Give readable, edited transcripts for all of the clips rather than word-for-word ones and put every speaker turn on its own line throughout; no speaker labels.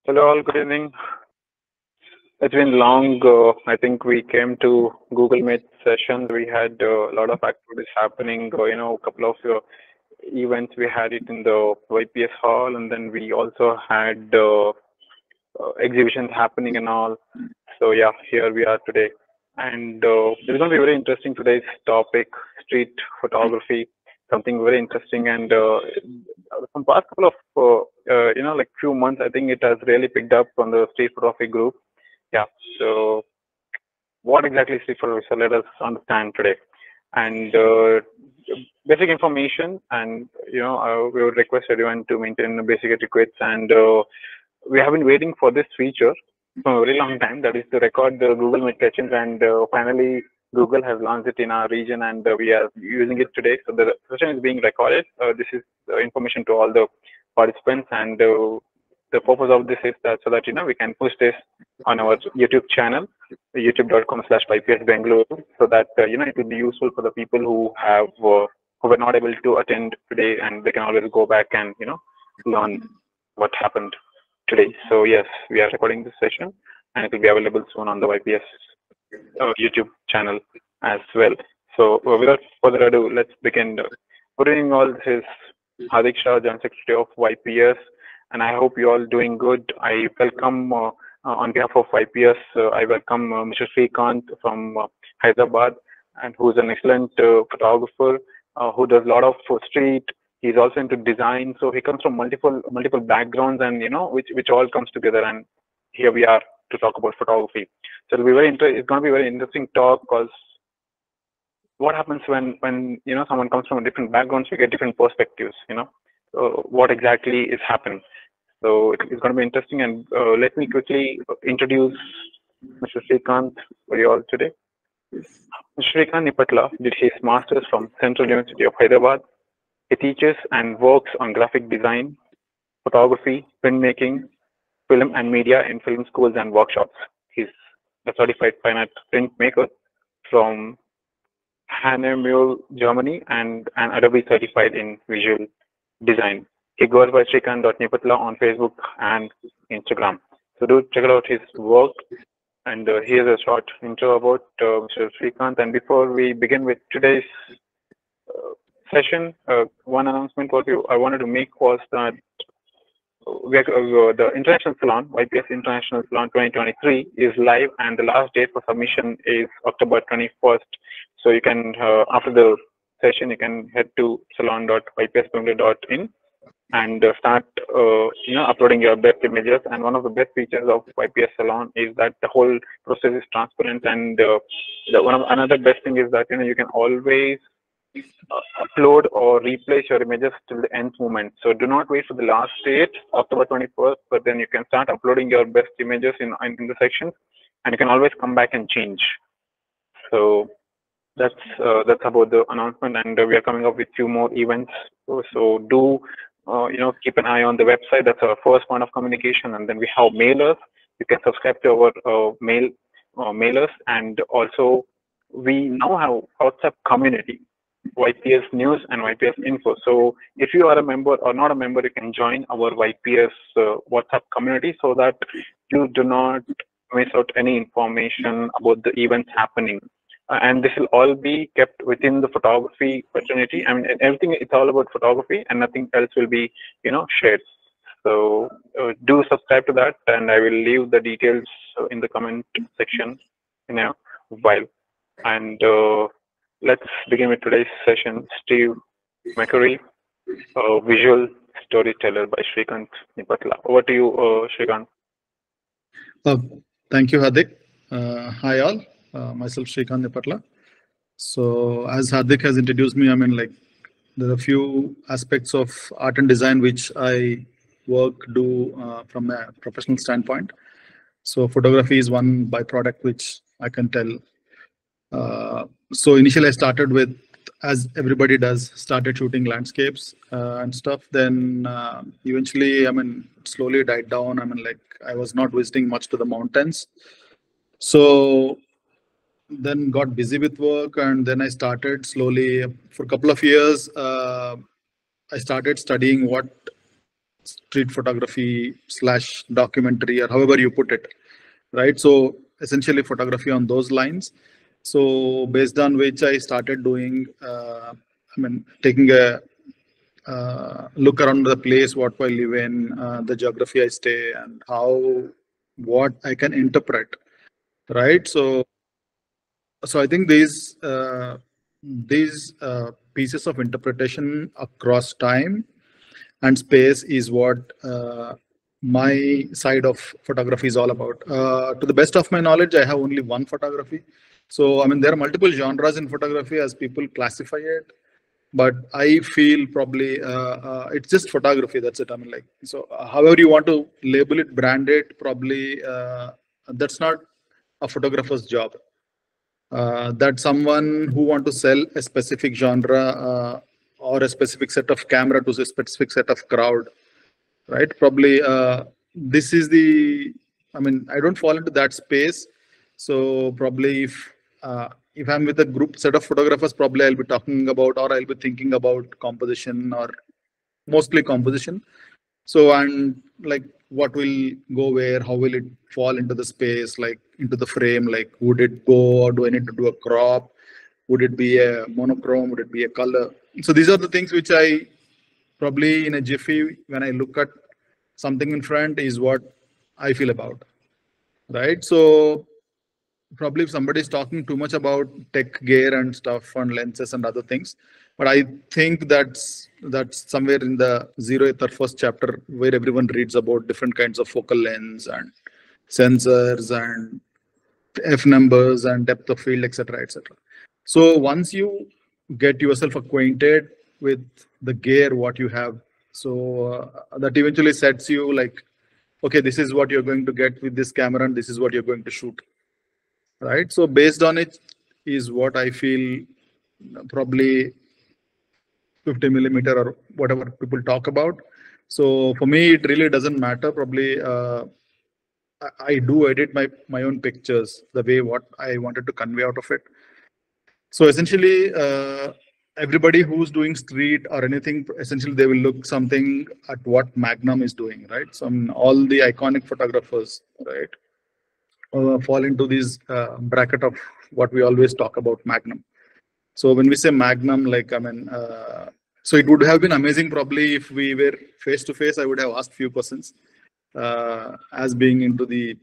Hello, all. Good evening. It's been long. I think we came to Google Meet sessions. We had a lot of activities happening. A couple of events. We had it in the YPS hall, and then we also had exhibitions happening and all. So yeah, here we are today, and it's going to be very interesting today's topic: street photography. Something very interesting, and from past couple of like few months, I think it has really picked up on the street photography group. Yeah. So what exactly is street photography? So let us understand today. And basic information, and we would request everyone to maintain the basic etiquettes. And we have been waiting for this feature for a very long time. That is to record the Google Meet sessions, and finally Google has launched it in our region, and we are using it today. So the session is being recorded. This is information to all the participants, and the purpose of this is that so that we can push this on our YouTube channel, youtube.com/YPS Bengaluru, so that it will be useful for the people who were not able to attend today, and they can always go back and learn what happened today. So yes, we are recording this session, and it will be available soon on the YPS YouTube channel as well. So without further ado, let's begin. Good evening, all. This is Hadik Shah, General Secretary of YPS, and I hope you all doing good. I welcome on behalf of YPS, I welcome Mr. Srikanth from Hyderabad, and who's an excellent photographer who does a lot of street. He's also into design, so he comes from multiple backgrounds, and which all comes together. And here we are to talk about photography. So it'll be it's going to be a very interesting talk, because what happens when someone comes from a different background, so you get different perspectives. So what exactly is happening. So it's going to be interesting, and let me quickly introduce Mr. Srikanth for you all today. Srikanth Nippatala did his master's from Central University of Hyderabad. He teaches and works on graphic design, photography, printmaking, film and media in film schools and workshops. He's a certified fine art printmaker from Hannemühl, Germany, and an Adobe certified in visual design. He goes by Srikanth.Nippatala on Facebook and Instagram. So do check out his work. And here's a short intro about Mr. Srikanth. And before we begin with today's session, one announcement I wanted to make was that the International Salon, YPS International Salon 2023, is live, and the last date for submission is October 21st. So you can, after the session, you can head to salon.ypsbengaluru.in and start, uploading your best images. And one of the best features of YPS Salon is that the whole process is transparent. And another best thing is that you can always upload or replace your images till the end moment. So do not wait for the last date, October 21st, but then you can start uploading your best images in the sections, and you can always come back and change. So that's about the announcement, and we are coming up with few more events. So do keep an eye on the website. That's our first point of communication, and then we have mailers. You can subscribe to our mailers, and also we now have WhatsApp community, YPS News and YPS Info. So if you are a member or not a member, you can join our YPS WhatsApp community, so that you do not miss out any information about the events happening. And this will all be kept within the photography fraternity. I mean, everything, it's all about photography, and nothing else will be, shared. So do subscribe to that, and I will leave the details in the comment section in a while. And let's begin with today's session. Steve McCurry, visual storyteller by Srikanth Nippatala. Over to you, Srikanth.
Thank you, Hadik. Hi all. Myself Srikanth Nippatala. So as Hadik has introduced me, there are a few aspects of art and design which I do from a professional standpoint. So photography is one byproduct which I can tell. So initially I started with, as everybody does, started shooting landscapes and stuff. Then eventually, slowly died down. I was not visiting much to the mountains. So then got busy with work, and then I started slowly for a couple of years. I started studying what street photography / documentary, or however you put it, right? So essentially photography on those lines. So based on which I started doing, taking a look around the place what I live in, the geography I stay, and what I can interpret, right? So I think these pieces of interpretation across time and space is what my side of photography is all about. To the best of my knowledge, I have only one photography. So there are multiple genres in photography as people classify it, but I feel probably it's just photography. That's it. However you want to label it, brand it, probably that's not a photographer's job. That someone who want to sell a specific genre or a specific set of camera to a specific set of crowd, right? Probably this is the, I don't fall into that space. So probably if I'm with a group set of photographers, probably I'll be talking about, or I'll be thinking about composition, or mostly composition. So, and like what will go where, how will it fall into the space, like into the frame, like would it go, or do I need to do a crop? Would it be a monochrome? Would it be a color? So these are the things which I probably in a jiffy, when I look at something in front, is what I feel about, right? So probably if somebody is talking too much about tech gear and stuff and lenses and other things, but I think that's somewhere in the 0th or 1st chapter where everyone reads about different kinds of focal lengths and sensors and f numbers and depth of field, etc., etc. So once you get yourself acquainted with the gear what you have, so that eventually sets you like, okay, this is what you're going to get with this camera and this is what you're going to shoot, right? So based on it is what I feel probably 50 millimeter or whatever people talk about. So for me, it really doesn't matter. Probably I do edit my own pictures the way what I wanted to convey out of it. So essentially, everybody who's doing street or anything, essentially they will look something at what Magnum is doing, right? So all the iconic photographers, right, fall into this bracket of what we always talk about, Magnum. So when we say Magnum, like, so it would have been amazing probably if we were face to face. I would have asked few questions as being into the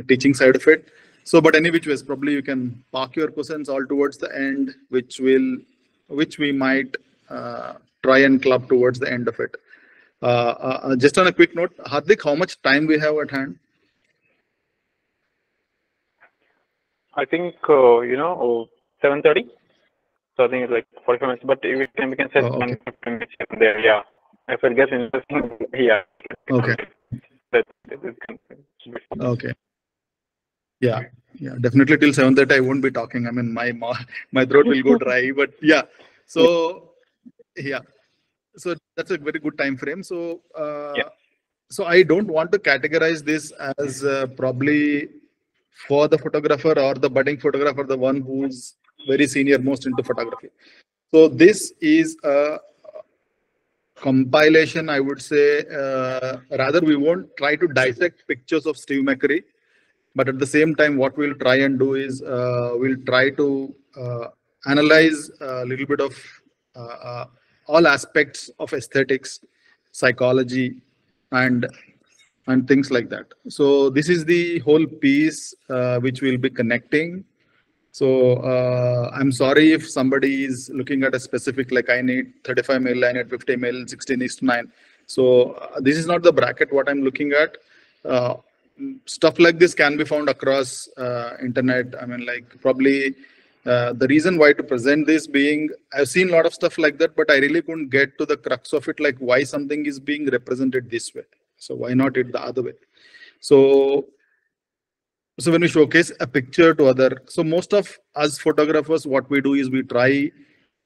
teaching side of it. So, but any which ways, probably you can park your questions all towards the end, which we might try and club towards the end of it. Just on a quick note, Hardik, how much time we have at hand?
I think 7:30. So I think it's like 45 minutes, but we can set 10 minutes there. Yeah, if it gets interesting, yeah.
Okay. Okay. Yeah, definitely till 7:30 I won't be talking. My throat will go dry, but yeah. So yeah, so that's a very good time frame. So so I don't want to categorize this as probably for the photographer or the budding photographer, the one who's very senior most into photography. So this is a compilation, I would say. Rather, we won't try to dissect pictures of Steve McCurry, but at the same time, what we'll try and do is we'll try to analyze a little bit of all aspects of aesthetics, psychology, and things like that. So this is the whole piece which we'll be connecting. So I'm sorry if somebody is looking at a specific, like I need 35 mil, I need 50 mil, 16:9. So this is not the bracket what I'm looking at. Stuff like this can be found across internet. Probably the reason why to present this being, I've seen a lot of stuff like that, but I really couldn't get to the crux of it, like why something is being represented this way. So why not it the other way? So when we showcase a picture to other, so most of us photographers, what we do is we try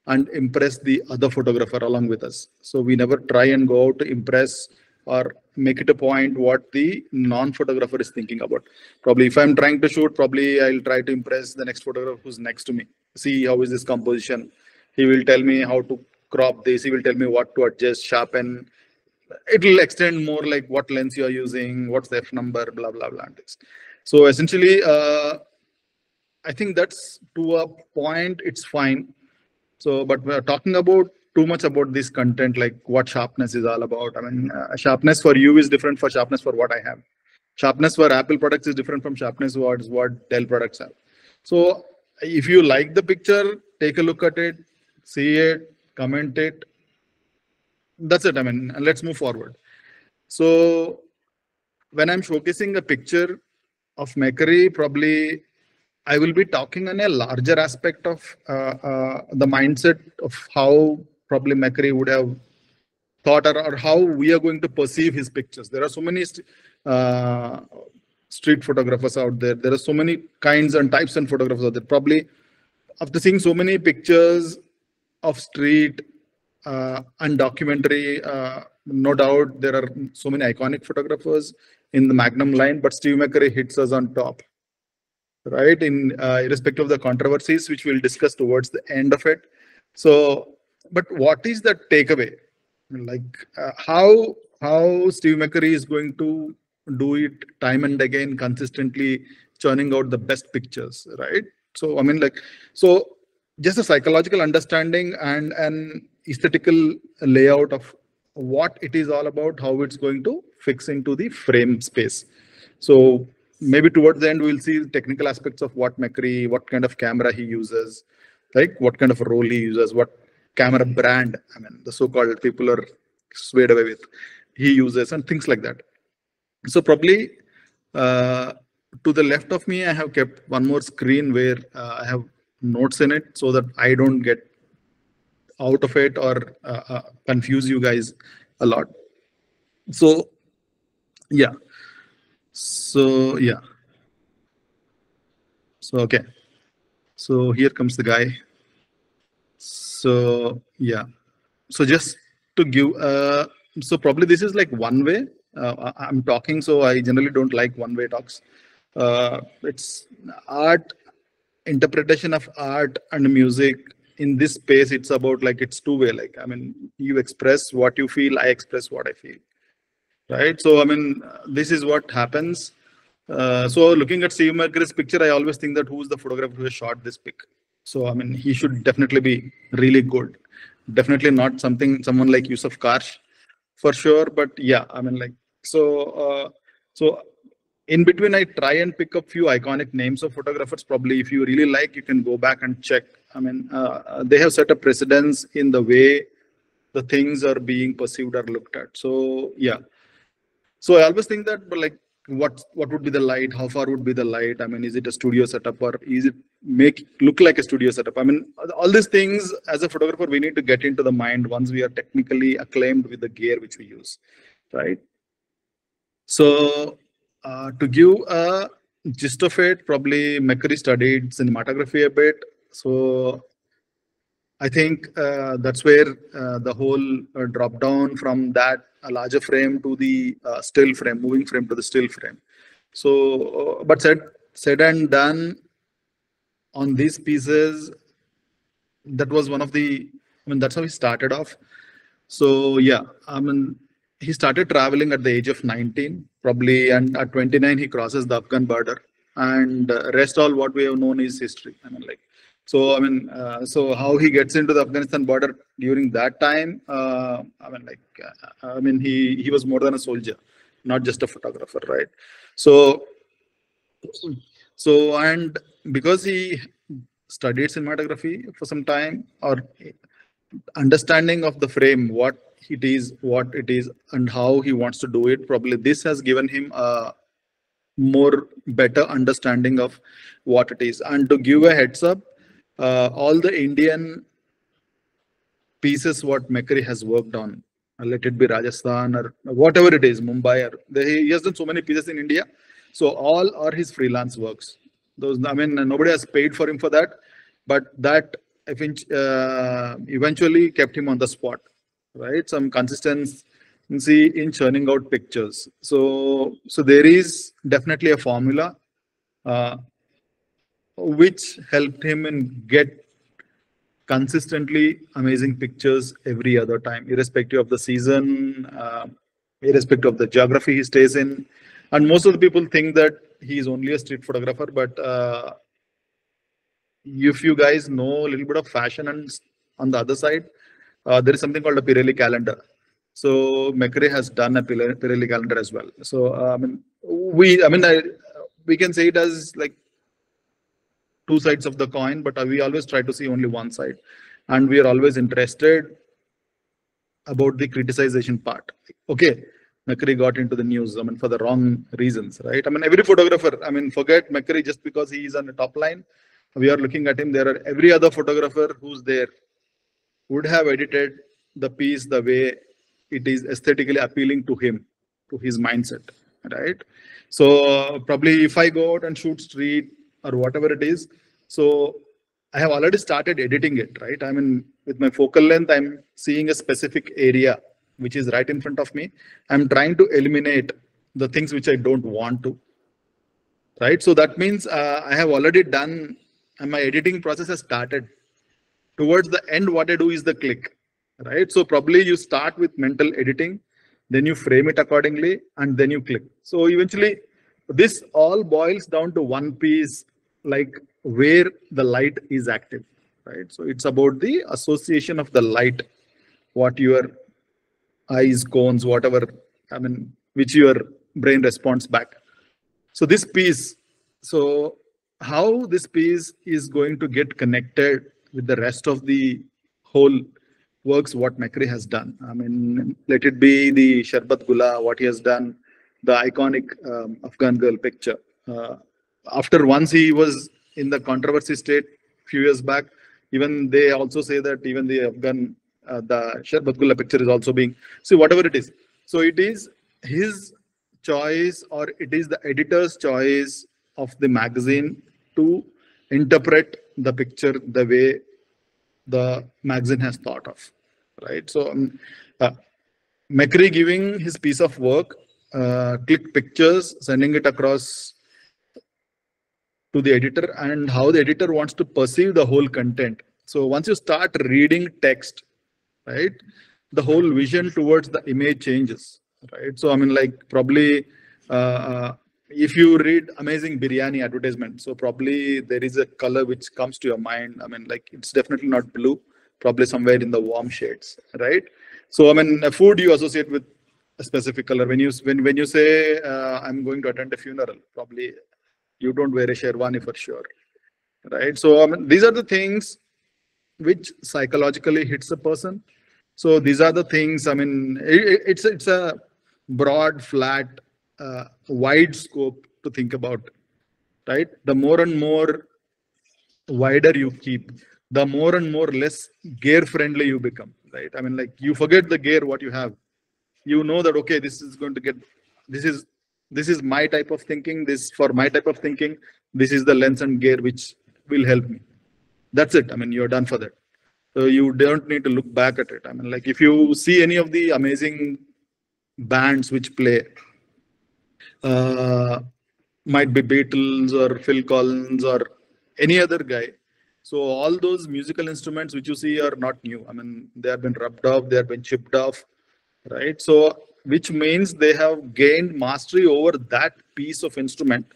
and impress the other photographer along with us. So we never try and go out to impress or make it a point what the non-photographer is thinking about. Probably if I'm trying to shoot, probably I'll try to impress the next photographer who's next to me. See how is this composition. He will tell me how to crop this. He will tell me what to adjust, sharpen, it will extend more like what lens you are using, what's the f number, blah blah blah. So essentially, I think that's to a point it's fine. So, but we're talking about too much about this content, like what sharpness is all about. I mean, sharpness for you is different for sharpness for what I have. Sharpness for Apple products is different from sharpness what Dell products have. So, if you like the picture, take a look at it, see it, comment it. That's it. I mean, and let's move forward. So, when I'm showcasing a picture of McCurry, probably I will be talking on a larger aspect of the mindset of how probably McCurry would have thought, or how we are going to perceive his pictures. There are so many uh, street photographers out there. There are so many kinds and types and photographers out there. Probably after seeing so many pictures of street and documentary, no doubt there are so many iconic photographers in the Magnum line, but Steve McCurry hits us on top, right? In irrespective of the controversies, which we'll discuss towards the end of it. So, but what is the takeaway? Like how Steve McCurry is going to do it time and again, consistently churning out the best pictures, right? So, I mean, like, so just a psychological understanding and an aesthetical layout of what it is all about, how it's going to fix into the frame space. So maybe towards the end, we'll see technical aspects of what McCurry, what kind of camera he uses, like what kind of role he uses, what camera brand, I mean, the so-called people are swayed away with, he uses, and things like that. So probably to the left of me, I have kept one more screen where I have notes in it so that I don't get out of it or confuse you guys a lot. So yeah. So yeah. So okay. So here comes the guy. So yeah. So just to give, so probably this is like one way. I'm talking, so I generally don't like one-way talks. It's art, interpretation of art and music. In this space, it's about like it's two-way. Like, I mean, you express what you feel, I express what I feel, right? So I mean, this is what happens. So looking at Steve McCurry's picture, I always think that who's the photographer who has shot this pic. So I mean, he should definitely be really good. Definitely not someone like Yusuf Karsh, for sure. But yeah, I mean, like, so in between, I try and pick up few iconic names of photographers. Probably, if you really like, you can go back and check. I mean, they have set a precedence in the way the things are being perceived or looked at. So yeah. So I always think that, but like, what would be the light? How far would be the light? I mean, is it a studio setup or is it make look like a studio setup? I mean, all these things as a photographer, we need to get into the mind once we are technically acclaimed with the gear which we use, right? So to give a gist of it, probably McCurry studied cinematography a bit. So I think that's where the whole drop down from that larger frame to the still frame, moving frame to the still frame. So, but said and done on these pieces, that was one of the, I mean, that's how he started off. So yeah, I mean, he started traveling at the age of 19, probably, and at 29 he crosses the Afghan border, and rest all what we have known is history. I mean, like, so I mean, so how he gets into the Afghanistan border during that time, I mean, like, I mean, he was more than a soldier, not just a photographer, right? So, so and because he studied cinematography for some time, or understanding of the frame, what it is, and how he wants to do it, probably this has given him a more better understanding of what it is. And to give a heads up, all the Indian pieces what McCurry has worked on, let it be Rajasthan or whatever it is, Mumbai, or he has done so many pieces in India. So all are his freelance works. Those, I mean, nobody has paid for him for that, but that eventually kept him on the spot, right? Some consistency in churning out pictures. So there is definitely a formula which helped him in get consistently amazing pictures every other time, irrespective of the season, irrespective of the geography he stays in. And most of the people think that he is only a street photographer, but if you guys know a little bit of fashion and on the other side, there is something called a Pirelli calendar. So McCurry has done a Pirelli calendar as well. So we can say it as like two sides of the coin, but we always try to see only one side, and we are always interested about the criticization part. Okay, McCurry got into the news, for the wrong reasons, right? Every photographer, forget McCurry just because he is on the top line. We are looking at him. There are every other photographer who's there would have edited the piece the way it is aesthetically appealing to him, to his mindset, right? So probably if I go out and shoot street or whatever it is, so I have already started editing it, right? With my focal length, I'm seeing a specific area which is right in front of me. I'm trying to eliminate the things which I don't want to, right? So that means I have already done, and my editing process has started. Towards the end, what I do is the click, right? So probably you start with mental editing, then you frame it accordingly, and then you click. So eventually, this all boils down to one piece, like where the light is active, right? So it's about the association of the light, what your eyes, cones, whatever, which your brain responds back. So this piece, so how this piece is going to get connected with the rest of the whole works, what McCurry has done. Let it be the Sharbat Gula, what he has done, the iconic Afghan girl picture. After once he was in the controversy state few years back, even they also say that even the Afghan, the Sharbat Gula picture is also being, see whatever it is. So it is his choice, or it is the editor's choice of the magazine to interpret the picture the way the magazine has thought of, right? So McCurry giving his piece of work, click pictures, sending it across to the editor, and how the editor wants to perceive the whole content. So once you start reading text, right, the whole vision towards the image changes, right? So probably if you read amazing biryani advertisement, so probably there is a color which comes to your mind. It's definitely not blue, probably somewhere in the warm shades, right? So a food you associate with a specific color. When you say I'm going to attend a funeral, probably you don't wear a sherwani for sure, right? So these are the things which psychologically hits a person. So these are the things. It's a broad, flat, wide scope to think about, right? The more and more wider you keep, the more and more less gear friendly you become, right? You forget the gear what you have. You know that okay, this is going to get, this is my type of thinking. This for my type of thinking. This is the lens and gear which will help me. That's it. You're done for that. So you don't need to look back at it. If you see any of the amazing bands which play, might be Beatles or Phil Collins or any other guy. So all those musical instruments which you see are not new. They have been rubbed off, they have been chipped off, right? So which means they have gained mastery over that piece of instrument.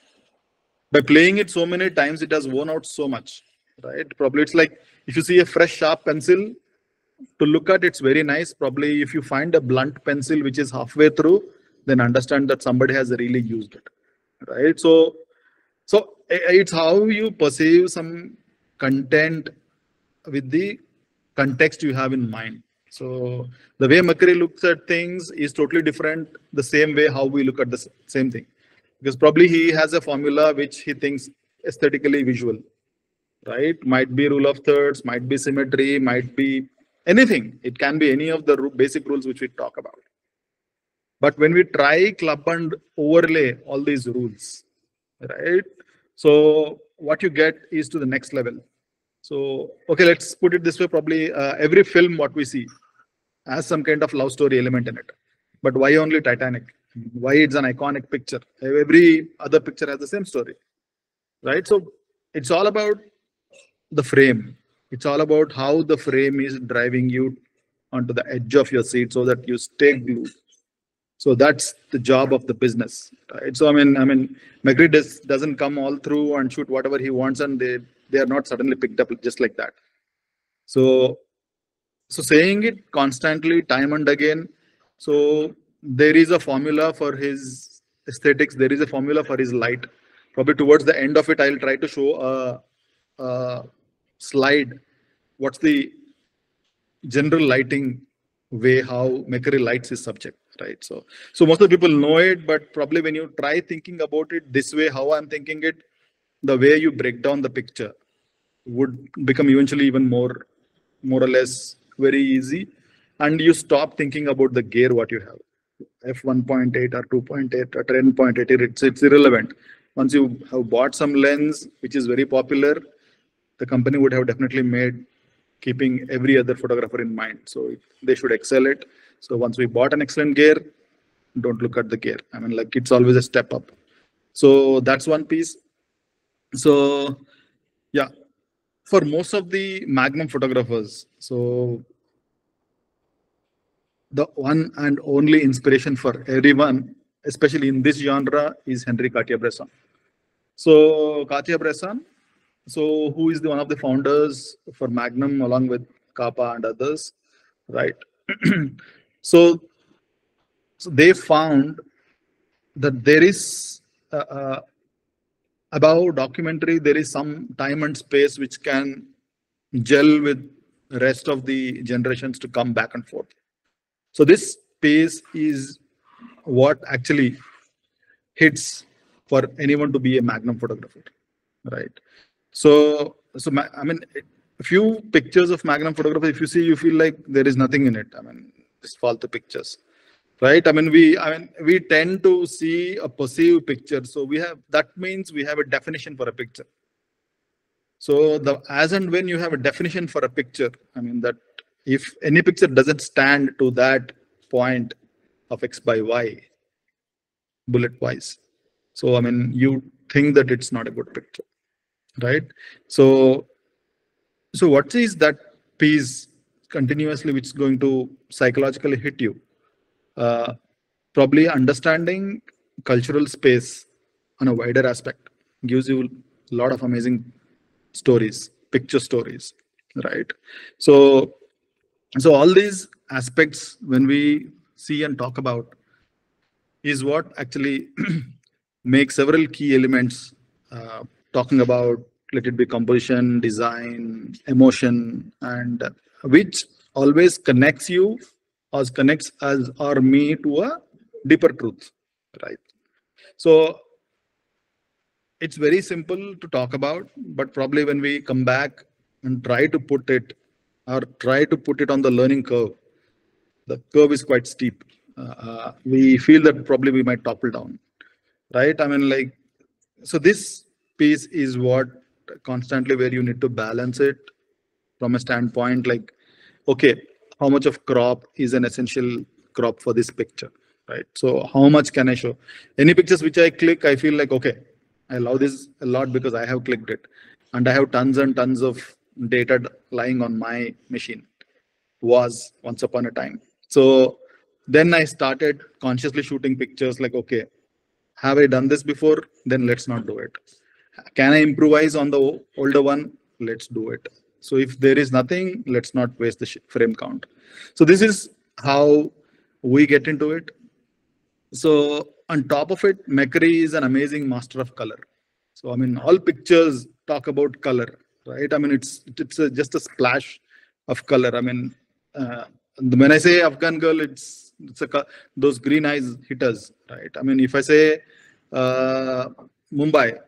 By playing it so many times, it has worn out so much, right? Probably it's like if you see a fresh sharp pencil, to look at it's very nice. Probably if you find a blunt pencil which is halfway through, then understand that somebody has really used it, right? So it's how you perceive some content with the context you have in mind. So the way McCurry looks at things is totally different, the same way how we look at the same thing. Because probably he has a formula which he thinks aesthetically visual, right? Might be rule of thirds, might be symmetry, might be anything. It can be any of the basic rules which we talk about. But when we try club and overlay all these rules, right? So what you get is to the next level. So, okay, let's put it this way. Probably every film what we see has some kind of love story element in it. But why only Titanic? Why it's an iconic picture? Every other picture has the same story, right? So it's all about the frame. It's all about how the frame is driving you onto the edge of your seat so that you stay glued. So that's the job of the business, right? So McCurry doesn't come all through and shoot whatever he wants, and they are not suddenly picked up just like that. So saying it constantly, time and again. So there is a formula for his aesthetics. There is a formula for his light. Probably towards the end of it, I'll try to show a slide. What's the general lighting way how McCurry lights his subject, right? So most of the people know it, but probably when you try thinking about it this way, how I'm thinking it, the way you break down the picture would become eventually even more or less very easy, and you stop thinking about the gear what you have, f1.8 or 2.8 or 10.8. It's irrelevant. Once you have bought some lens which is very popular, the company would have definitely made keeping every other photographer in mind. So they should excel it. So once we bought an excellent gear, don't look at the gear. Like it's always a step up. So that's one piece. So yeah, for most of the Magnum photographers, so the one and only inspiration for everyone, especially in this genre, is Henri Cartier-Bresson. So Cartier-Bresson, so who is one of the founders for Magnum along with Kappa and others, right? so, so they found that there is above documentary, there is some time and space which can gel with the rest of the generations to come back and forth. So this space is what actually hits for anyone to be a Magnum photographer, right? So a few pictures of Magnum photography, if you see, you feel like there is nothing in it. Just false pictures, right? We tend to see a perceived picture. So that means we have a definition for a picture. So as and when you have a definition for a picture, that if any picture doesn't stand to that point of X by Y, bullet wise, so you think that it's not a good picture, right? So what is that piece continuously which is going to psychologically hit you? Probably understanding cultural space on a wider aspect gives you a lot of amazing stories, picture stories, right? So all these aspects, when we see and talk about, is what actually makes several key elements, talking about, let it be composition, design, emotion, and which always connects you or connects us or me to a deeper truth, right? So it's very simple to talk about, but probably when we come back and try to put it on the learning curve, the curve is quite steep. We feel that probably we might topple down, right? So this piece is what constantly where you need to balance it from a standpoint like, okay, how much of crop is an essential crop for this picture, right? So how much can I show? Any pictures which I click, I feel like, okay, I love this a lot because I have clicked it and I have tons and tons of data lying on my machine, was once upon a time. So then I started consciously shooting pictures like, okay, have I done this before? Then let's not do it. Can I improvise on the older one? Let's do it. So if there is nothing, let's not waste the frame count. So this is how we get into it. So on top of it, McCurry is an amazing master of color. So all pictures talk about color, right? It's just a splash of color. When I say Afghan girl, it's those green eyes hit us, right? If I say Mumbai,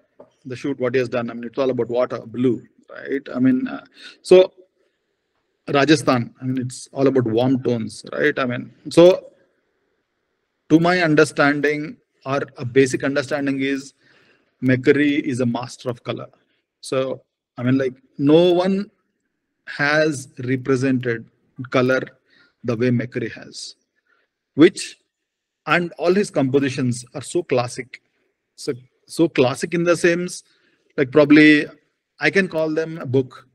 the shoot what he has done, it's all about water, blue, right? So Rajasthan, it's all about warm tones, right? So to my understanding, or a basic understanding is McCurry is a master of color. So no one has represented color the way McCurry has, and all his compositions are so classic. So classic in the sense, like probably I can call them a book,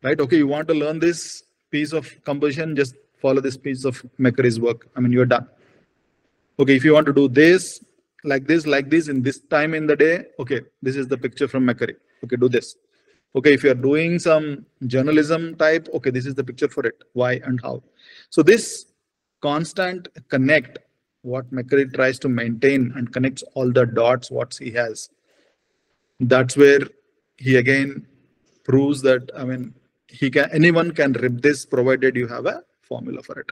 right? Okay, you want to learn this piece of composition, just follow this piece of McCurry's work. I mean, you're done. Okay, if you want to do this, like this in this time in the day, okay, this is the picture from McCurry. Okay, do this. Okay, if you're doing some journalism type, okay, this is the picture for it, why and how. So this constant connect, what McCurry tries to maintain and connects all the dots, what he has, that's where he again proves that, I mean, anyone can rip this provided you have a formula for it,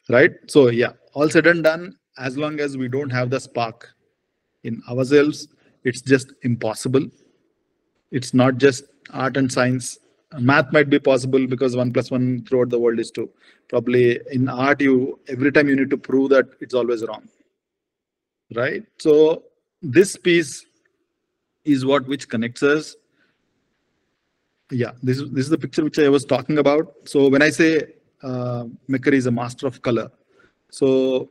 right? So yeah, all said and done, as long as we don't have the spark in ourselves, it's just impossible. It's not just art and science. Math might be possible because 1+1 throughout the world is 2. Probably in art, every time you need to prove that it's always wrong, right? So this piece is which connects us. Yeah, this is the picture which I was talking about. So when I say McCurry is a master of color, so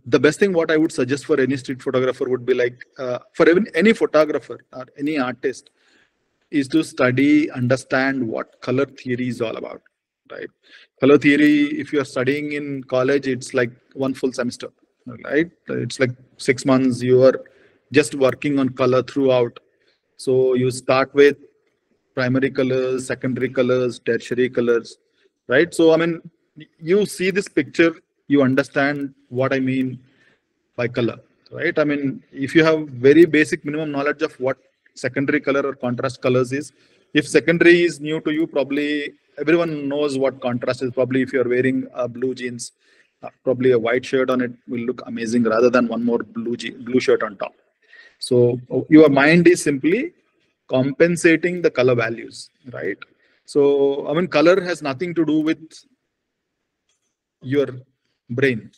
the best thing what I would suggest for any street photographer would be like, for even any photographer or any artist, is to study, understand what color theory is all about, right? Color theory, if you are studying in college, it's like one full semester, right? It's like 6 months, you are just working on color throughout. So you start with primary colors, secondary colors, tertiary colors, right? So, I mean, you see this picture, you understand what I mean by color, right? I mean, if you have very basic minimum knowledge of what secondary color or contrast colors is, if secondary is new to you, probably everyone knows what contrast is. Probably if you're wearing blue jeans, probably a white shirt on it will look amazing rather than one more blue shirt on top. So your mind is simply compensating the color values, right? So, I mean, color has nothing to do with your brain.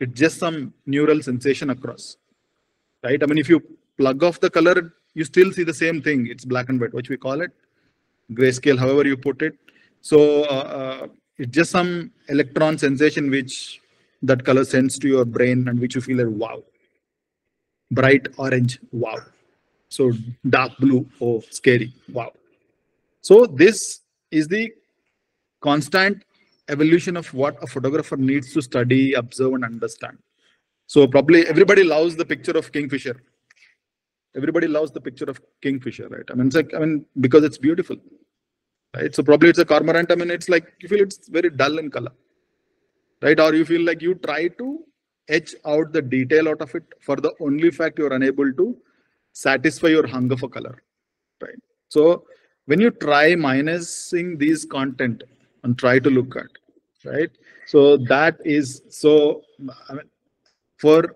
It's just some neural sensation across, right? I mean, if you plug off the color, you still see the same thing. It's black and white, which we call it grayscale, however you put it. So it's just some electron sensation which that color sends to your brain and which you feel like, wow. Bright orange, wow. So dark blue, oh, scary, wow. So this is the constant evolution of what a photographer needs to study, observe, and understand. So probably everybody loves the picture of Kingfisher. Everybody loves the picture of Kingfisher, right? I mean, it's like, I mean, because it's beautiful, right? So probably it's a cormorant. I mean, it's like, you feel it's very dull in color, right? Or you feel like you try to etch out the detail out of it for the only fact you're unable to satisfy your hunger for color, right? So when you try minusing these content and try to look at, right? So that is, so I mean, for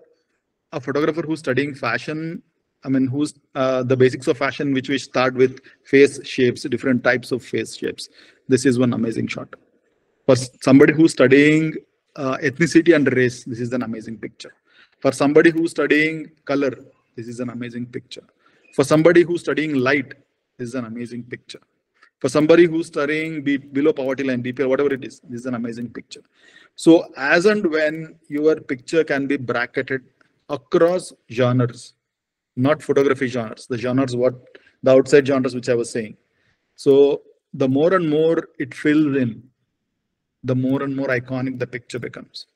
a photographer who's studying fashion, I mean, who's the basics of fashion, which we start with face shapes, different types of face shapes. This is one amazing shot. For somebody who's studying ethnicity and race, this is an amazing picture. For somebody who's studying color, this is an amazing picture. For somebody who's studying light, this is an amazing picture. For somebody who's studying below poverty line, BPL, whatever it is, this is an amazing picture. So as and when your picture can be bracketed across genres, not photography genres, the genres, the outside genres, which I was saying. So the more and more it fills in, the more and more iconic the picture becomes,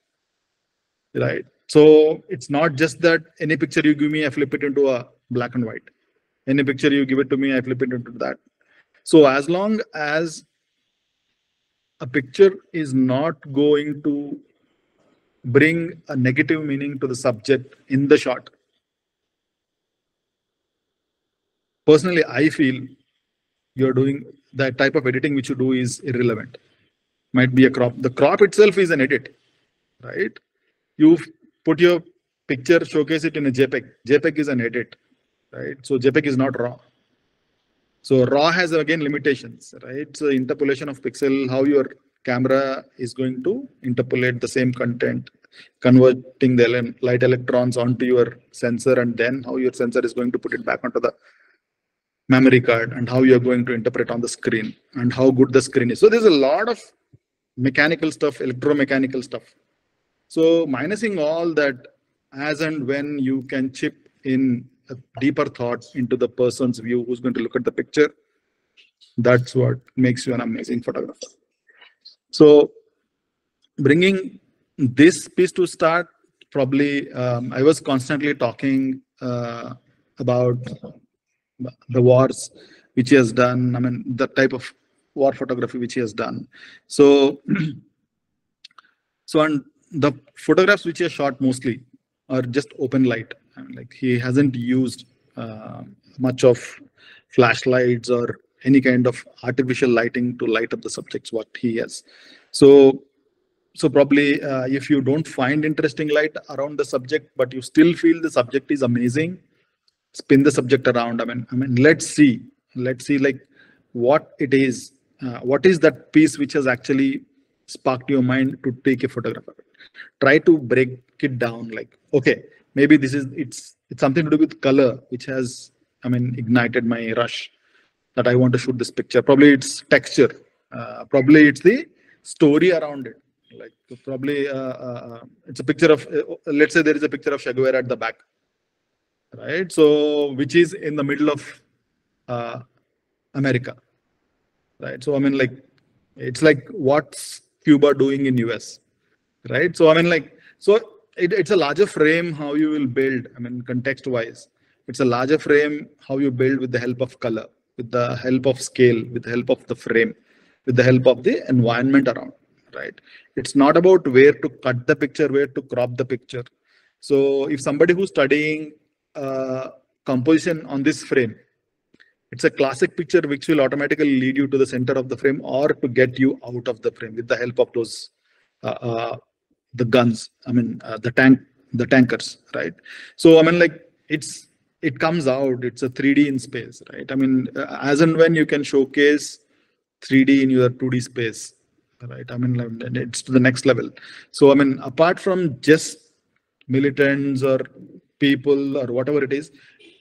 right? So it's not just that any picture you give me, I flip it into a black and white. Any picture you give it to me, I flip it into that. So as long as a picture is not going to bring a negative meaning to the subject in the shot, personally, I feel you're doing that type of editing which you do is irrelevant. Might be a crop. The crop itself is an edit, right? You put your picture, showcase it in a JPEG. JPEG is an edit, right? So JPEG is not raw. So raw has again limitations, right? So interpolation of pixel, how your camera is going to interpolate the same content, converting the light electrons onto your sensor, and then how your sensor is going to put it back onto the memory card, and how you're going to interpret on the screen, and how good the screen is. So there's a lot of mechanical stuff, electromechanical stuff. So minusing all that, as and when you can chip in a deeper thought into the person's view who's going to look at the picture, That's what makes you an amazing photographer. So bringing this piece to start, probably I was constantly talking about the wars which he has done. I mean, the type of war photography which he has done. So, so and the photographs which he has shot mostly are just open light. I mean, like he hasn't used much of flashlights or any kind of artificial lighting to light up the subjects what he has. So so probably if you don't find interesting light around the subject, but you still feel the subject is amazing, spin the subject around. I mean, let's see like what it is. What is that piece which has actually sparked your mind to take a photograph of it? Try to break it down. Like, okay, maybe it's something to do with color, which has, I mean, ignited my rush that I want to shoot this picture. Probably it's texture. Probably it's the story around it. Like probably it's a picture of, let's say there is a picture of Che Guevara at the back, right? So which is in the middle of uh, America, right? So I mean, like it's like what's Cuba doing in US, right? So I mean, like so it's a larger frame how you will build. I mean, context wise, it's a larger frame how you build with the help of color, with the help of scale, with the help of the frame, with the help of the environment around, right? It's not about where to cut the picture, where to crop the picture. So if somebody who's studying composition on this frame, it's a classic picture which will automatically lead you to the center of the frame or to get you out of the frame with the help of those uh, uh, the guns. I mean, the tankers, right? So I mean, like it comes out. It's a 3D in space, right? I mean, as and when you can showcase 3D in your 2D space, right? I mean, like, it's to the next level. So I mean, apart from just militants or people or whatever it is,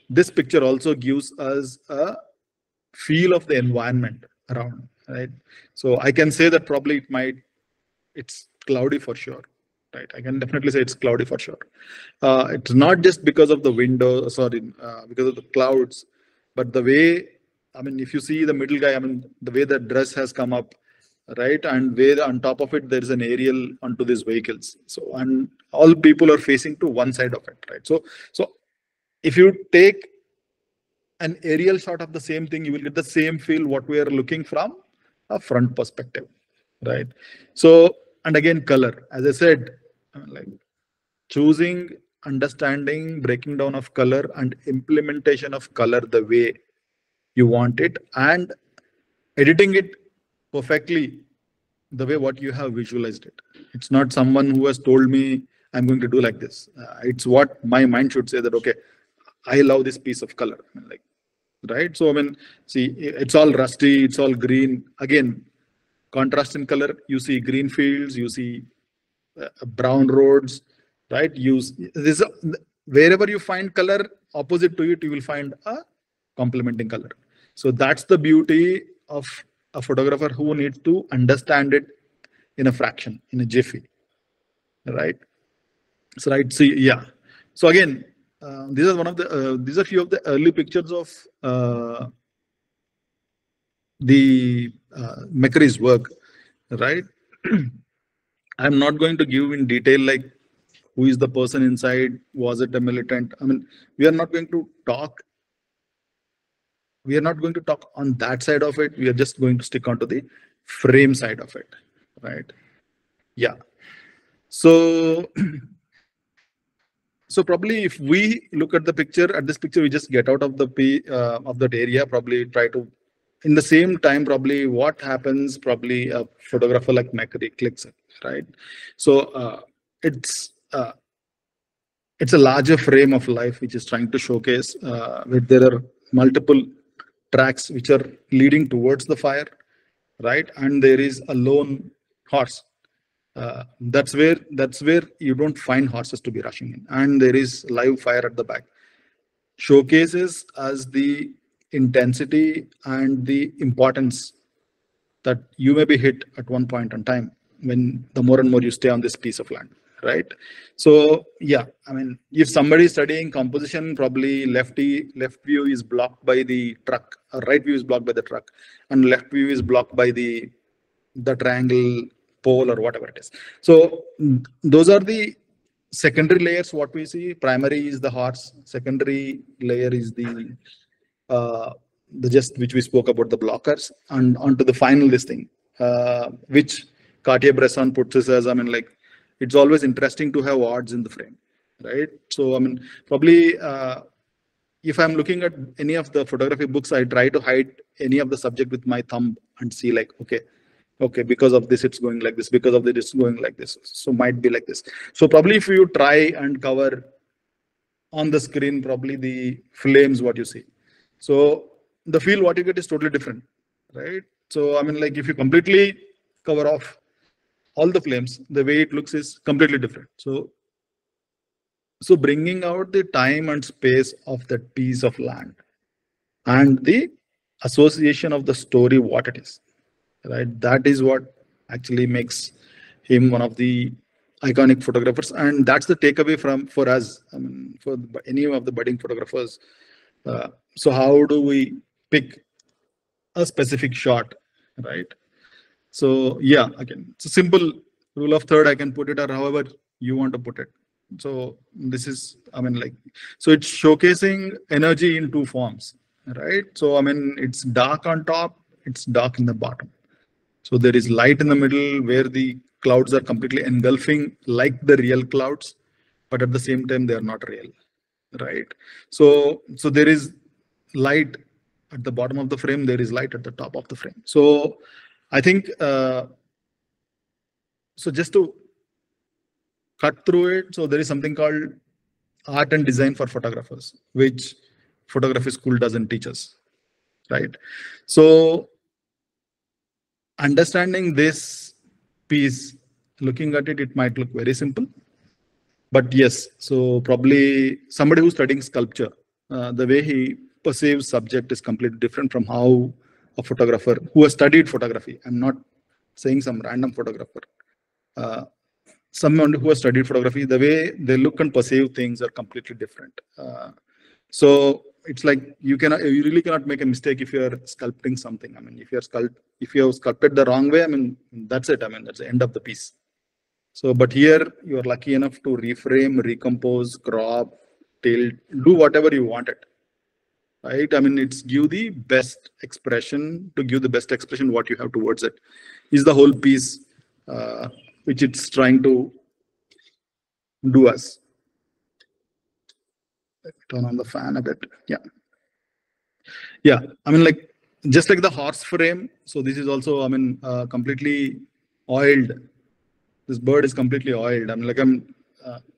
this picture also gives us a feel of the environment around, right? So I can say that probably it's cloudy for sure, right? I can definitely say it's cloudy for sure. It's not just because of the window, sorry, because of the clouds, but the way, I mean, if you see the middle guy, I mean, the way the dress has come up, right? And where on top of it, there is an aerial onto these vehicles. So, and all people are facing to one side of it, right? So if you take an aerial shot of the same thing, you will get the same feel what we are looking from a front perspective, right? So, and again, color, as I said, like choosing, understanding, breaking down of color and implementation of color the way you want it and editing it perfectly the way what you have visualized it. It's not someone who has told me I'm going to do like this. It's what my mind should say that, okay, I love this piece of color. I mean, like, right? So, I mean, see, it's all rusty, it's all green. Again, contrast in color, you see green fields, you see brown roads, right? Wherever you find color opposite to it, you will find a complementing color. So that's the beauty of a photographer who needs to understand it in a fraction, in a jiffy, right? So right, see, yeah. So again, these are few of the early pictures of the McCurry's work, right? I'm not going to give in detail like who is the person inside, was it a militant? I mean, we are not going to talk. We are not going to talk on that side of it. We are just going to stick onto the frame side of it, right? Yeah. So, so probably if we look at the picture, at this picture, we just get out of of that area. Probably try to, in the same time, probably what happens. Probably a photographer like McCurry clicks it, right? So it's a larger frame of life which is trying to showcase where there are multiple tracks which are leading towards the fire, right? And there is a lone horse. That's where you don't find horses to be rushing in, and there is live fire at the back. Showcases as the intensity and the importance that you may be hit at one point in time when the more and more you stay on this piece of land, right? So yeah, I mean, if somebody is studying composition, probably left view is blocked by the truck, or right view is blocked by the truck, and left view is blocked by the triangle pole or whatever it is. So those are the secondary layers. What we see, primary is the horse, secondary layer is uh, the just which we spoke about, the blockers, and onto the final this thing, which Cartier-Bresson puts us as, I mean, like, it's always interesting to have odds in the frame, right? So I mean, probably if I'm looking at any of the photography books, I try to hide any of the subject with my thumb and see, like, okay, because of this it's going like this, because of this it's going like this, so might be like this. So probably if you try and cover on the screen, probably the flames what you see, so the feel what you get is totally different, right? So I mean, like, if you completely cover off all the flames, the way it looks is completely different. So bringing out the time and space of that piece of land and the association of the story what it is, right? That is what actually makes him one of the iconic photographers, and that's the takeaway from for us, I mean, for any of the budding photographers. So how do we pick a specific shot, right? So yeah, again, it's a simple rule of third. I can put it or however you want to put it. So this is, I mean, like, so it's showcasing energy in two forms, right? So I mean, it's dark on top, it's dark in the bottom. So there is light in the middle where the clouds are completely engulfing like the real clouds, but at the same time they are not real, right? So there is light at the bottom of the frame, there is light at the top of the frame. So I think so just to cut through it, so there is something called art and design for photographers, which photography school doesn't teach us, right? So understanding this piece, looking at it, it might look very simple, but yes, so probably somebody who's studying sculpture, the way he perceives subject is completely different from how a photographer who has studied photography, I'm not saying some random photographer, uh, someone who has studied photography, the way they look and perceive things are completely different. So it's like you really cannot make a mistake if you're sculpting something. I mean, if you have sculpted the wrong way, I mean, that's it. I mean, that's the end of the piece. So, but here you are lucky enough to reframe, recompose, crop, tilt, do whatever you want it, right? I mean, it's give the best expression. To give the best expression, what you have towards it is the whole piece, which it's trying to do us. Turn on the fan a bit. Yeah. I mean, like, just like the horse frame. So this is also, I mean, completely oiled. This bird is completely oiled. I mean, like,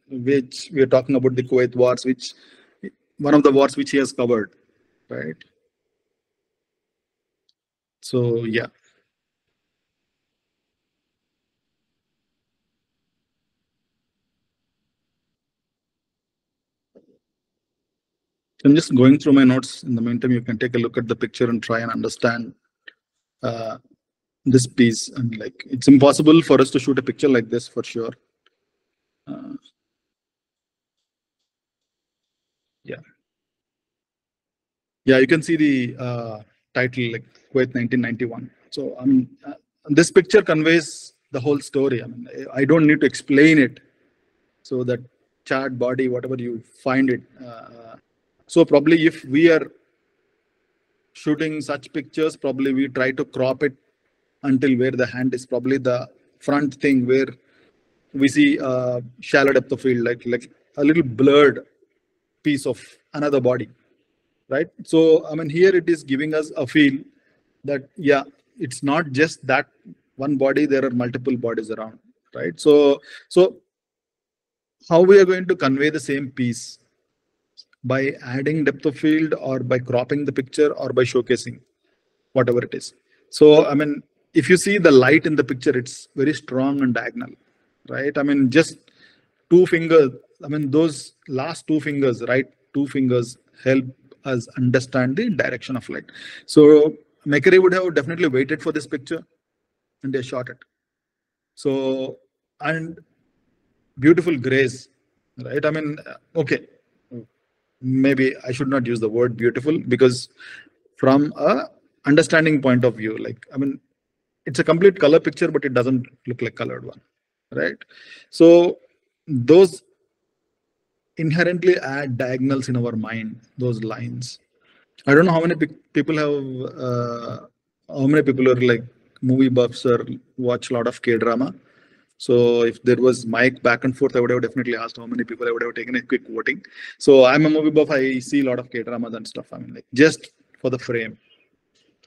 which we are talking about the Kuwait wars, which one of the wars which he has covered, right? So yeah, I'm just going through my notes. In the meantime, you can take a look at the picture and try and understand uh, this piece. And like, it's impossible for us to shoot a picture like this for sure. Uh, yeah. Yeah, you can see the title, like Kuwait 1991. So I mean, this picture conveys the whole story. I mean, I don't need to explain it. So that chart, body, whatever you find it. So probably if we are shooting such pictures, probably we try to crop it until where the hand is, probably the front thing where we see shallow depth of field, like a little blurred piece of another body, right? So I mean, here it is giving us a feel that yeah, it's not just that one body, there are multiple bodies around, right? So how we are going to convey the same piece, by adding depth of field or by cropping the picture or by showcasing whatever it is. So I mean, if you see the light in the picture, it's very strong and diagonal, right? I mean, just two fingers, I mean, those last two fingers, right? Two fingers help us understand the direction of light. So McCurry would have definitely waited for this picture and they shot it. So, and beautiful grace, right? I mean, okay, maybe I should not use the word beautiful, because from a understanding point of view, like, I mean, it's a complete color picture, but it doesn't look like colored one, right? So those inherently add diagonals in our mind, those lines. I don't know how many people have, how many people are like movie buffs or watch a lot of K drama. So if there was mic back and forth, I would have definitely asked how many people. I would have taken a quick voting. So I'm a movie buff. I see a lot of K dramas and stuff. I mean, like, just for the frame.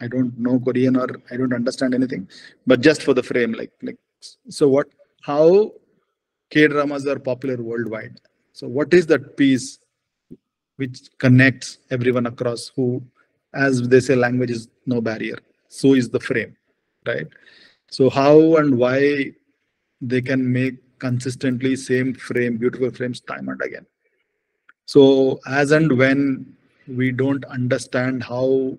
I don't know Korean or I don't understand anything, but just for the frame, like. So what? How K dramas are popular worldwide? So what is that piece which connects everyone across, who, as they say, language is no barrier. So is the frame, right? So how and why they can make consistently same frame, beautiful frames time and again. So as and when we don't understand how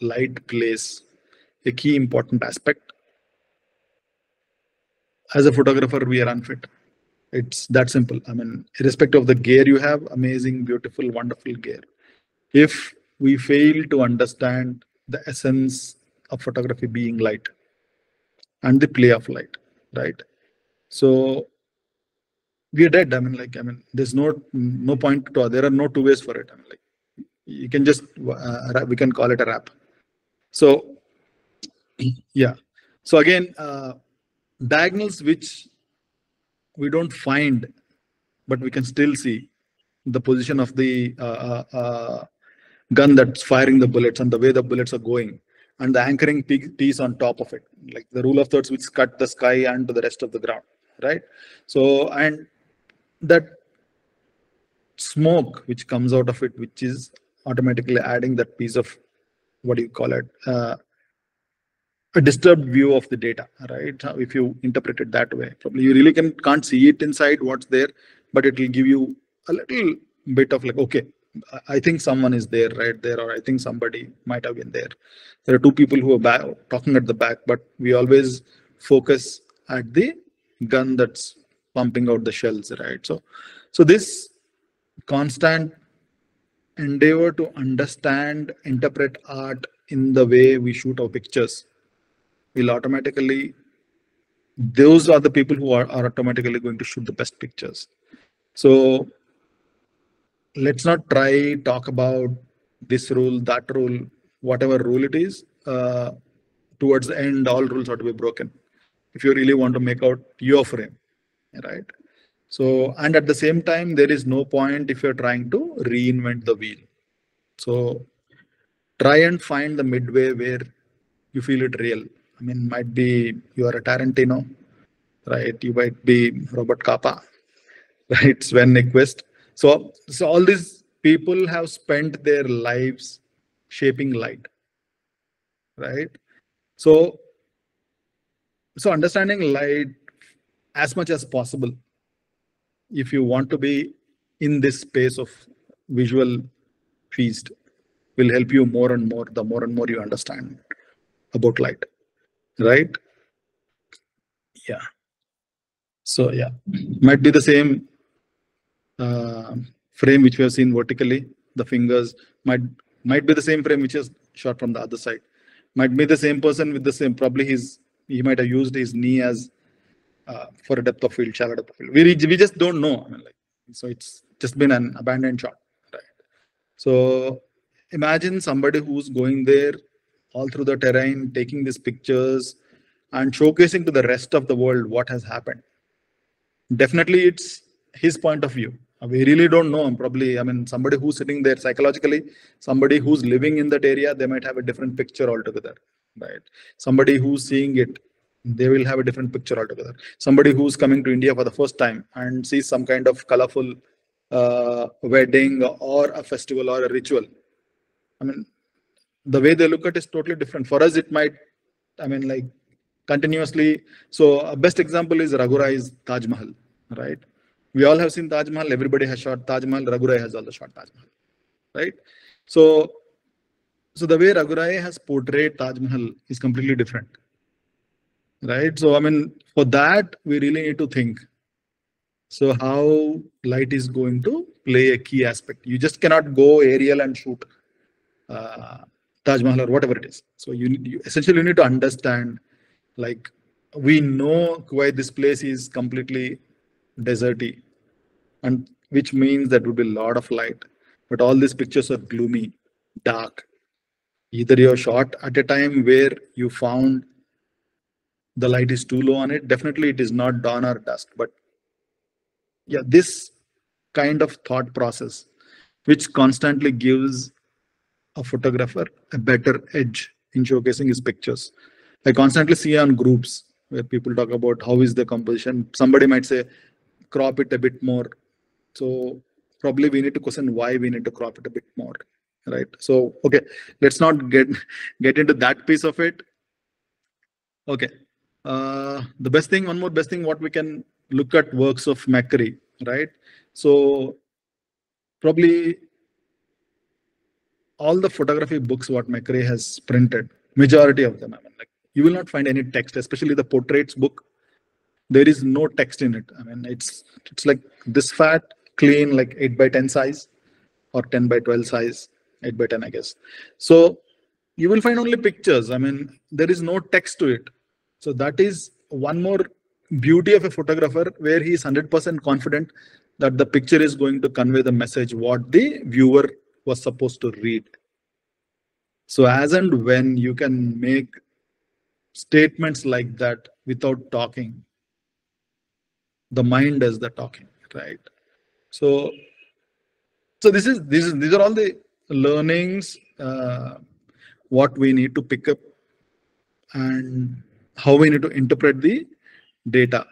light plays a key important aspect, as a photographer, we are unfit. It's that simple. I mean, irrespective of the gear you have, amazing, beautiful, wonderful gear. If we fail to understand the essence of photography being light and the play of light, right? So we are dead. There's no point to, there are no two ways for it. I mean, like, you can just, we can call it a wrap. So yeah. So again, diagonals which we don't find, but we can still see the position of the gun that's firing the bullets and the way the bullets are going, and the anchoring piece on top of it, like the rule of thirds which cut the sky and to the rest of the ground, right? So, and that smoke which comes out of it, which is automatically adding that piece of, what do you call it, a disturbed view of the data, right? If you interpret it that way, probably you really can't see it inside what's there, but it will give you a little bit of like, okay, I think someone is there right there, or I think somebody might have been there. There are two people who are talking at the back, but we always focus at the gun that's pumping out the shells, right? So this constant endeavor to understand, interpret art in the way we shoot our pictures will automatically, those are the people who are automatically going to shoot the best pictures. So let's not try talk about this rule, that rule, whatever rule it is. Towards the end, all rules are to be broken if you really want to make out your frame, right? So, and at the same time, there is no point if you're trying to reinvent the wheel. So try and find the midway where you feel it real. I mean, might be you are a Tarantino, right? You might be Robert Capa, right? Sven Nykvist. So all these people have spent their lives shaping light, right? So, so understanding light as much as possible, if you want to be in this space of visual feast, will help you more and more, the more and more you understand about light, right? Yeah. So yeah, might be the same uh, frame which we have seen vertically. The fingers might be the same frame which is shot from the other side. Might be the same person with the same. Probably he might have used his knee as for a depth of field, shallow depth of field. We just don't know. I mean, like, so it's just been an abandoned shot, right? So imagine somebody who's going there all through the terrain, taking these pictures and showcasing to the rest of the world what has happened. Definitely it's his point of view. We really don't know. Probably, I mean, somebody who's sitting there psychologically, somebody who's living in that area, they might have a different picture altogether, right? Somebody who's seeing it, they will have a different picture altogether. Somebody who's coming to India for the first time and sees some kind of colorful wedding or a festival or a ritual, I mean, the way they look at it is totally different. For us, it might, I mean, like, continuously. So a best example is Raghurai's Taj Mahal, right? We all have seen Taj Mahal. Everybody has shot Taj Mahal. Raghurai has also shot Taj Mahal, right? So, so the way Raghurai has portrayed Taj Mahal is completely different, right? So I mean, for that we really need to think. So how light is going to play a key aspect. You just cannot go aerial and shoot uh, Taj Mahal or whatever it is. So you essentially you need to understand, like, we know why this place is completely deserty, and which means that would be a lot of light. But all these pictures are gloomy, dark. Either you're shot at a time where you found the light is too low on it. Definitely it is not dawn or dusk. But yeah, this kind of thought process, which constantly gives a photographer a better edge in showcasing his pictures. I constantly see on groups where people talk about how is the composition. Somebody might say, crop it a bit more. So probably we need to question why we need to crop it a bit more, right? So okay, let's not get into that piece of it. Okay, the best thing, one more best thing, what we can look at works of McCurry, right? So probably all the photography books what McCurry has printed, majority of them, I mean, like, you will not find any text, especially the portraits book. There is no text in it. I mean, it's like this fat, clean, like 8 by 10 size or 10 by 12 size, 8 by 10, I guess. So you will find only pictures. I mean, there is no text to it. So that is one more beauty of a photographer, where he is 100% confident that the picture is going to convey the message what the viewer was supposed to read. So as and when you can make statements like that without talking, the mind does the talking, right? So these are all the learnings what we need to pick up, and how we need to interpret the data.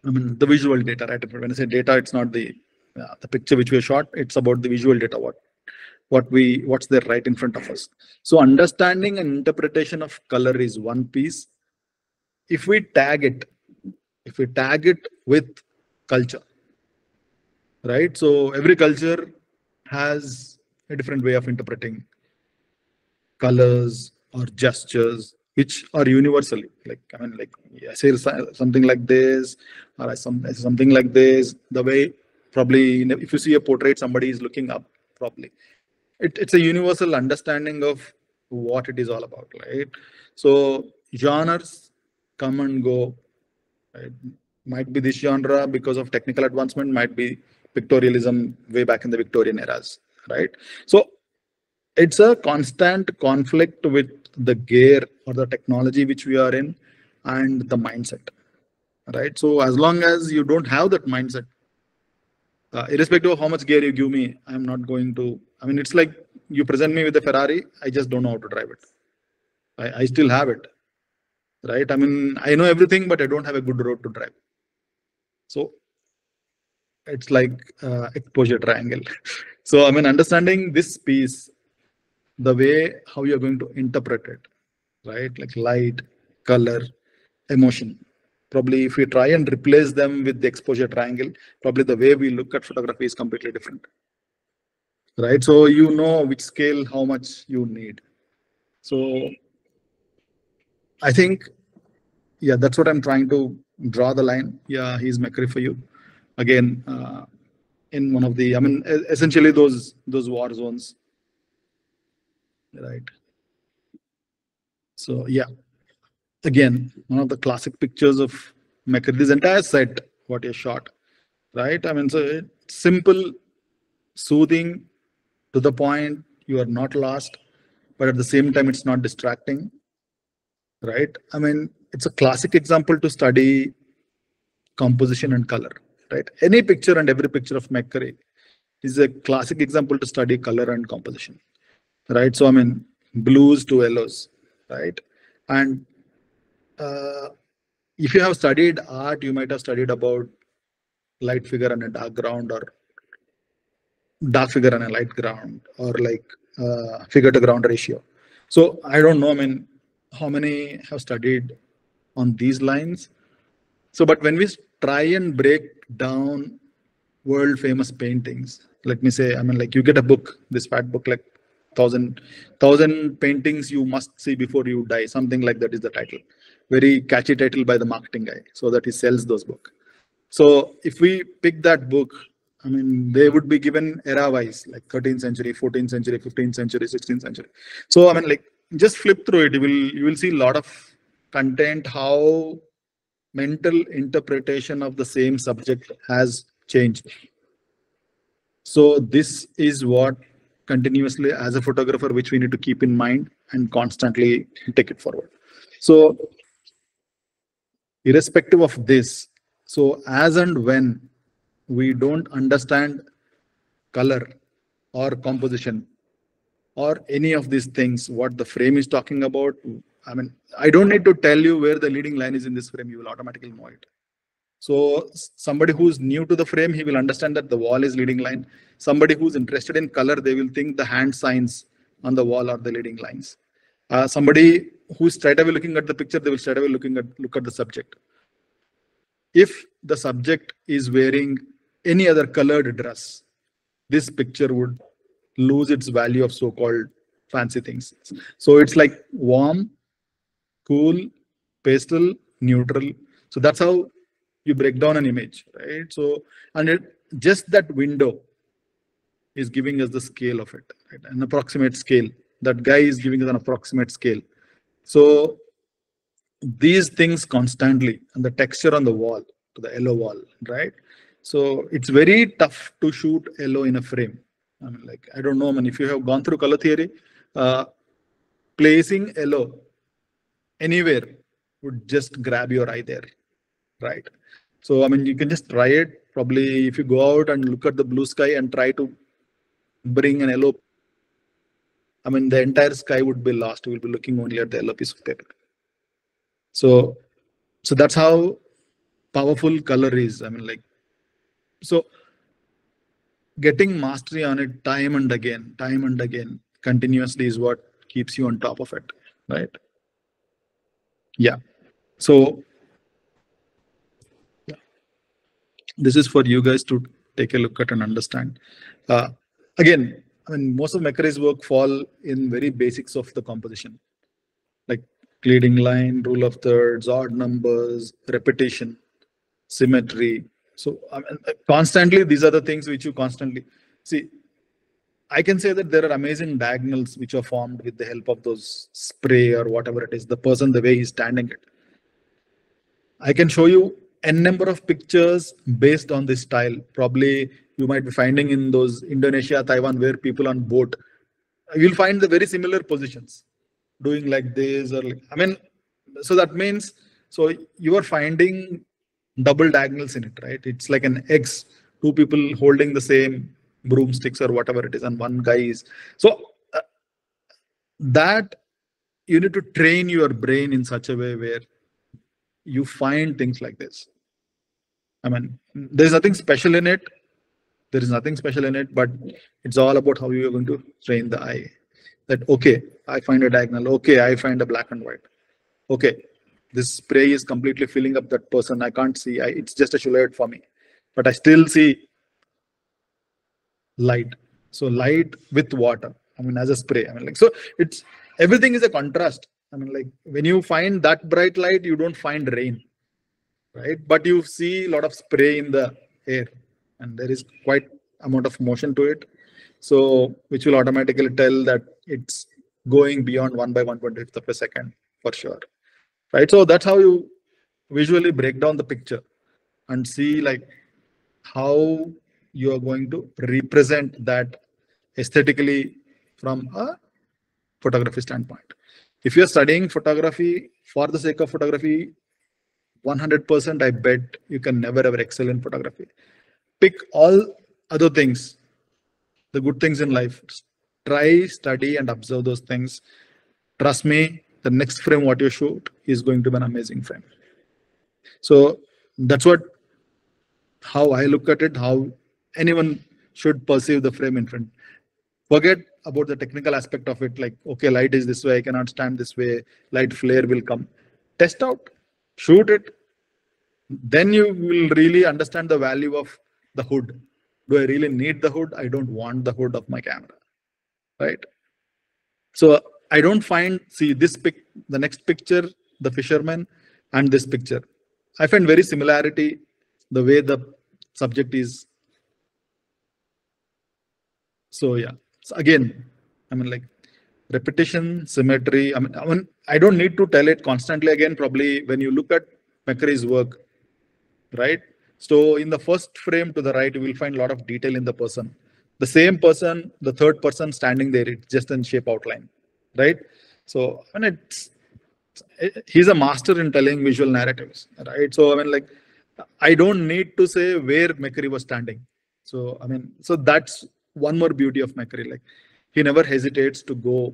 I mean, the visual data, right? When I say data, it's not the picture which we shot. It's about the visual data. What's there right in front of us. So understanding and interpretation of color is one piece. If we tag it with culture, right? So every culture has a different way of interpreting colors or gestures, which are universally, like, I mean, like, I say something like this, or I say something like this. The way, probably, if you see a portrait, somebody is looking up, probably. It's a universal understanding of what it is all about, right? So genres come and go, right? Might be this genre because of technical advancement, might be pictorialism way back in the Victorian eras, right? So it's a constant conflict with the gear or the technology which we are in, and the mindset, right? So as long as you don't have that mindset, irrespective of how much gear you give me, I'm not going to. I mean, it's like you present me with a Ferrari, I just don't know how to drive it. I still have it, right? I mean, I know everything, but I don't have a good road to drive. So it's like exposure triangle. So I mean, understanding this piece, the way how you're going to interpret it, right? Like light, color, emotion. Probably if we try and replace them with the exposure triangle, probably the way we look at photography is completely different, right? So you know which scale, how much you need. So I think, yeah, that's what I'm trying to draw the line. Yeah, he's McCurry for you. Again, in one of the, I mean, essentially those war zones, right? So yeah, again, one of the classic pictures of McCurry, this entire set, what he shot, right? I mean, so it's simple, soothing, to the point, you are not lost, but at the same time, it's not distracting, right? I mean, it's a classic example to study composition and color, right? Any picture and every picture of McCurry is a classic example to study color and composition, right? So, I mean, blues to yellows, right? And if you have studied art, you might have studied about light figure on a dark ground, or dark figure on a light ground, or like figure to ground ratio. So I don't know, I mean, how many have studied on these lines. So, but when we try and break down world famous paintings, let me say, I mean, like, you get a book, this fat book, like thousand paintings you must see before you die, something like that is the title. Very catchy title by the marketing guy, so that he sells those books. So if we pick that book, I mean, they would be given era-wise, like 13th century, 14th century, 15th century, 16th century. So I mean, like, just flip through it. You will see a lot of content, how mental interpretation of the same subject has changed. So this is what continuously, as a photographer, which we need to keep in mind and constantly take it forward. So irrespective of this, so as and when we don't understand color or composition or any of these things, what the frame is talking about, I mean, I don't need to tell you where the leading line is in this frame, you will automatically know it. So somebody who's new to the frame, he will understand that the wall is leading line. Somebody who's interested in color, they will think the hand signs on the wall are the leading lines. Somebody who's straight away looking at the picture, they will straight away look at the subject. If the subject is wearing any other colored dress, this picture would lose its value of so-called fancy things. So it's like warm, cool, pastel, neutral. So that's how you break down an image, right? So, and just that window is giving us the scale of it, right? An approximate scale. That guy is giving us an approximate scale. So these things constantly, and the texture on the wall, to the yellow wall, right? So it's very tough to shoot yellow in a frame. I mean, like, I don't know, I mean, if you have gone through color theory, placing yellow anywhere would just grab your eye there, right? So, I mean, you can just try it. Probably if you go out and look at the blue sky and try to bring an yellow, I mean, the entire sky would be lost. You will be looking only at the yellow piece of paper. So that's how powerful color is. I mean, like, so getting mastery on it time and again, continuously is what keeps you on top of it, right? Yeah. So this is for you guys to take a look at and understand. Again, I mean, most of McCurry's work fall in very basics of the composition, like leading line, rule of thirds, odd numbers, repetition, symmetry. So I mean, constantly, these are the things which you constantly see. I can say that there are amazing diagonals which are formed with the help of those spray or whatever it is, the person, the way he's standing it. I can show you n number of pictures based on this style. Probably you might be finding in those Indonesia, Taiwan, where people on boat, you'll find the very similar positions, doing like this or like, I mean, so that means, so you are finding double diagonals in it, right? It's like an X, two people holding the same broomsticks or whatever it is, and one guy is. So that you need to train your brain in such a way where you find things like this. I mean, there's nothing special in it. There is nothing special in it, but it's all about how you are going to train the eye. That, okay, I find a diagonal. Okay, I find a black and white. Okay, this spray is completely filling up that person. I can't see. It's just a silhouette for me, but I still see light. So light with water. I mean, as a spray. I mean, like, so it's everything is a contrast. I mean, like, when you find that bright light, you don't find rain, right? But you see a lot of spray in the air, and there is quite amount of motion to it. So which will automatically tell that it's going beyond 1 by 1/25th of a second for sure, right? So that's how you visually break down the picture and see like how you are going to represent that aesthetically from a photography standpoint. If you're studying photography for the sake of photography, 100%, I bet you can never ever excel in photography. Pick all other things, the good things in life. Try, study, and observe those things. Trust me, the next frame what you shoot is going to be an amazing frame. So that's how I look at it, how anyone should perceive the frame in front. Forget about the technical aspect of it, like, okay, light is this way, I cannot stand this way, light flare will come. Test out, shoot it. Then you will really understand the value of the hood. Do I really need the hood? I don't want the hood of my camera, right? So I don't find, see this the next picture, the fisherman, and this picture, I find very similarity the way the subject is. So yeah, so again, I mean, like repetition, symmetry. I don't need to tell it constantly again. Probably when you look at McCurry's work, right? So in the first frame to the right, you will find a lot of detail in the person. The same person, the third person standing there, it's just in shape outline, right? So he's a master in telling visual narratives, right? So like I don't need to say where McCurry was standing. So so that's one more beauty of McCurry. Like he never hesitates to go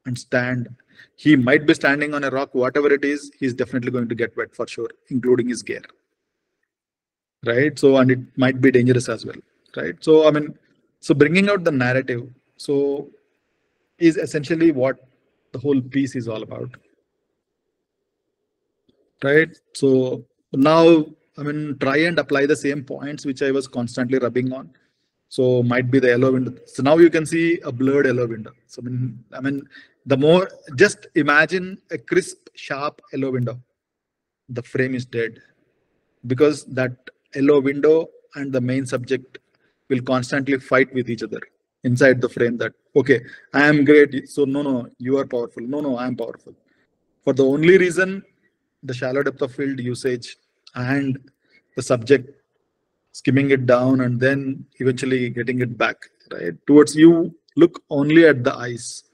and stand. He might be standing on a rock, whatever it is, he's definitely going to get wet for sure, including his gear, right? So and it might be dangerous as well, right? So so bringing out the narrative, so is essentially what the whole piece is all about, right? So now try and apply the same points which I was constantly rubbing on. So might be the yellow window. So now you can see a blurred yellow window. So the more, just imagine a crisp, sharp yellow window. The frame is dead because that yellow window and the main subject will constantly fight with each other inside the frame. That okay, I am great. So no, you are powerful. No, I am powerful. For the only reason, the shallow depth of field usage and the subject skimming it down and then eventually getting it back, right? Towards you, look only at the eyes.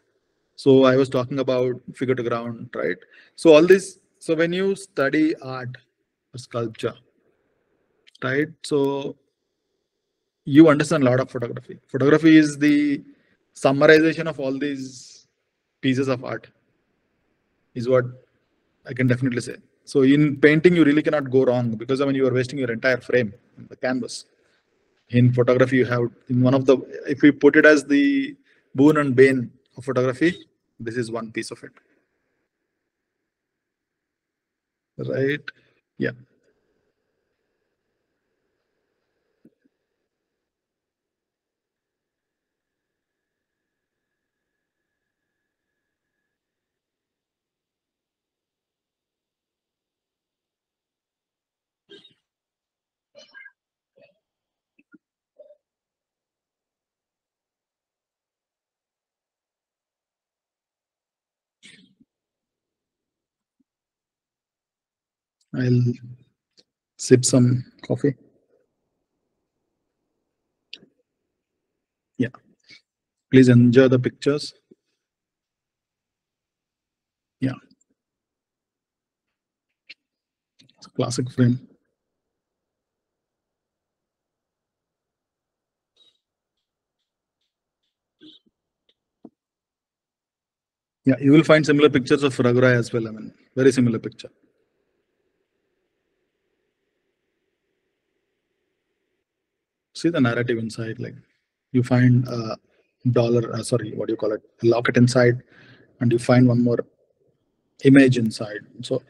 So I was talking about figure to ground, right? So all this, so when you study art or sculpture, right? So you understand a lot of photography. Photography is the summarization of all these pieces of art, is what I can definitely say. So in painting, you really cannot go wrong because you are wasting your entire frame, the canvas. In photography, you have in one of the, if we put it as the boon and bane of photography, this is one piece of it, right? Yeah. I'll sip some coffee. Yeah. Please enjoy the pictures. Yeah. It's a classic frame. Yeah, you will find similar pictures of Raghurai as well. Very similar picture. See the narrative inside. Like you find a dollar, sorry, what do you call it? A locket inside, and you find one more image inside. So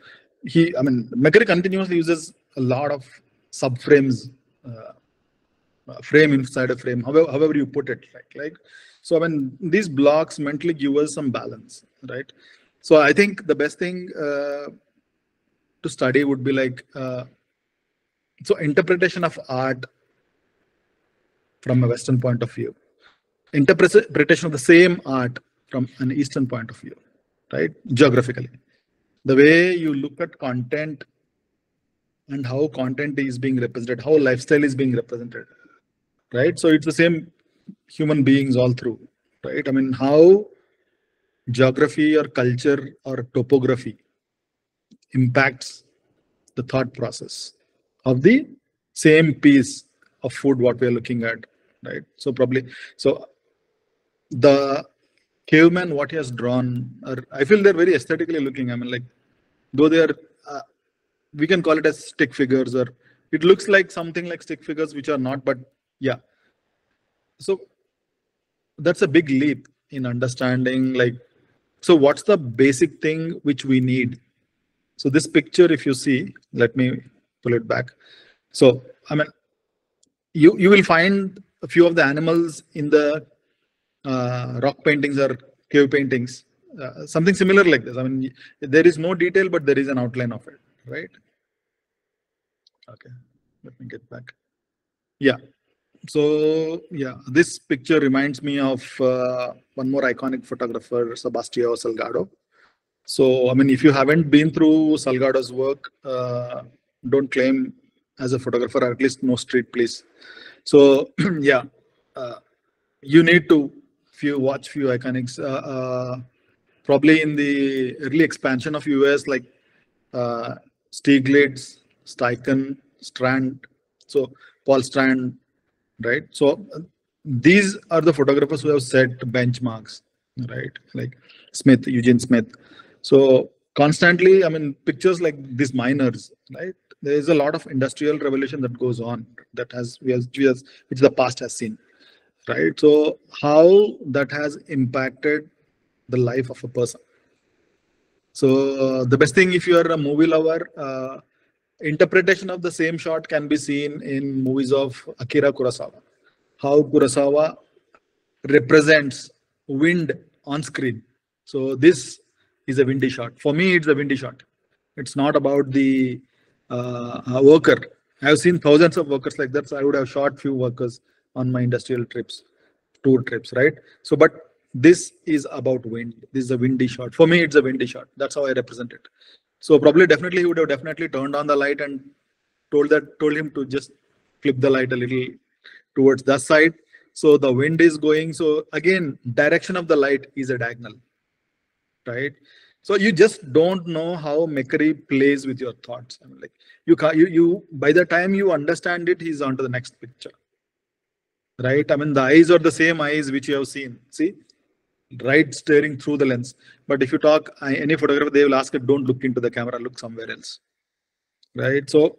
McCurry continuously uses a lot of subframes, frame inside a frame, however you put it, like so these blocks mentally give us some balance, right? So I think the best thing to study would be like so interpretation of art from a Western point of view, interpretation of the same art from an Eastern point of view, right? Geographically, the way you look at content and how content is being represented, how lifestyle is being represented, right? So it's the same human beings all through, right? How geography or culture or topography impacts the thought process of the same piece of food what we are looking at, right? So probably, so the caveman what he has drawn, or I feel they're very aesthetically looking. Like though they are, we can call it as stick figures, or it looks like something like stick figures which are not, but yeah. So that's a big leap in understanding, like, so what's the basic thing which we need? So this picture, if you see, let me pull it back. So you will find a few of the animals in the rock paintings or cave paintings, something similar like this. There is no detail, but there is an outline of it, right? Okay. Let me get back. Yeah. So yeah, this picture reminds me of one more iconic photographer, Sebastião Salgado. So I mean, if you haven't been through Salgado's work, don't claim as a photographer, or at least no street, please. So yeah, uh, you need to watch few iconics. Probably in the early expansion of US, like uh, Stieglitz, Steichen, Strand, so Paul Strand, right? So these are the photographers who have set benchmarks, right? Like Smith, Eugene Smith. So constantly, I mean, pictures like these miners, right? There is a lot of industrial revolution that goes on that has which the past has seen, right? So how that has impacted the life of a person. So the best thing, if you are a movie lover, interpretation of the same shot can be seen in movies of Akira Kurosawa. How Kurosawa represents wind on screen. So this is a windy shot. For me, it's a windy shot. It's not about the worker. I've seen thousands of workers like that. So I would have shot few workers on my industrial trips, tour trips, right? So, but this is about wind. This is a windy shot. For me, it's a windy shot. That's how I represent it. So probably definitely he would have definitely turned on the light and told him to just flip the light a little towards that side. So the wind is going. So again, direction of the light is a diagonal, right? So you just don't know how McCurry plays with your thoughts. I mean, like you can't, you by the time you understand it, he's on to the next picture, right? I mean, the eyes are the same eyes which you have seen. See, right, staring through the lens. But if you talk any photographer, they will ask it, don't look into the camera, look somewhere else, right? So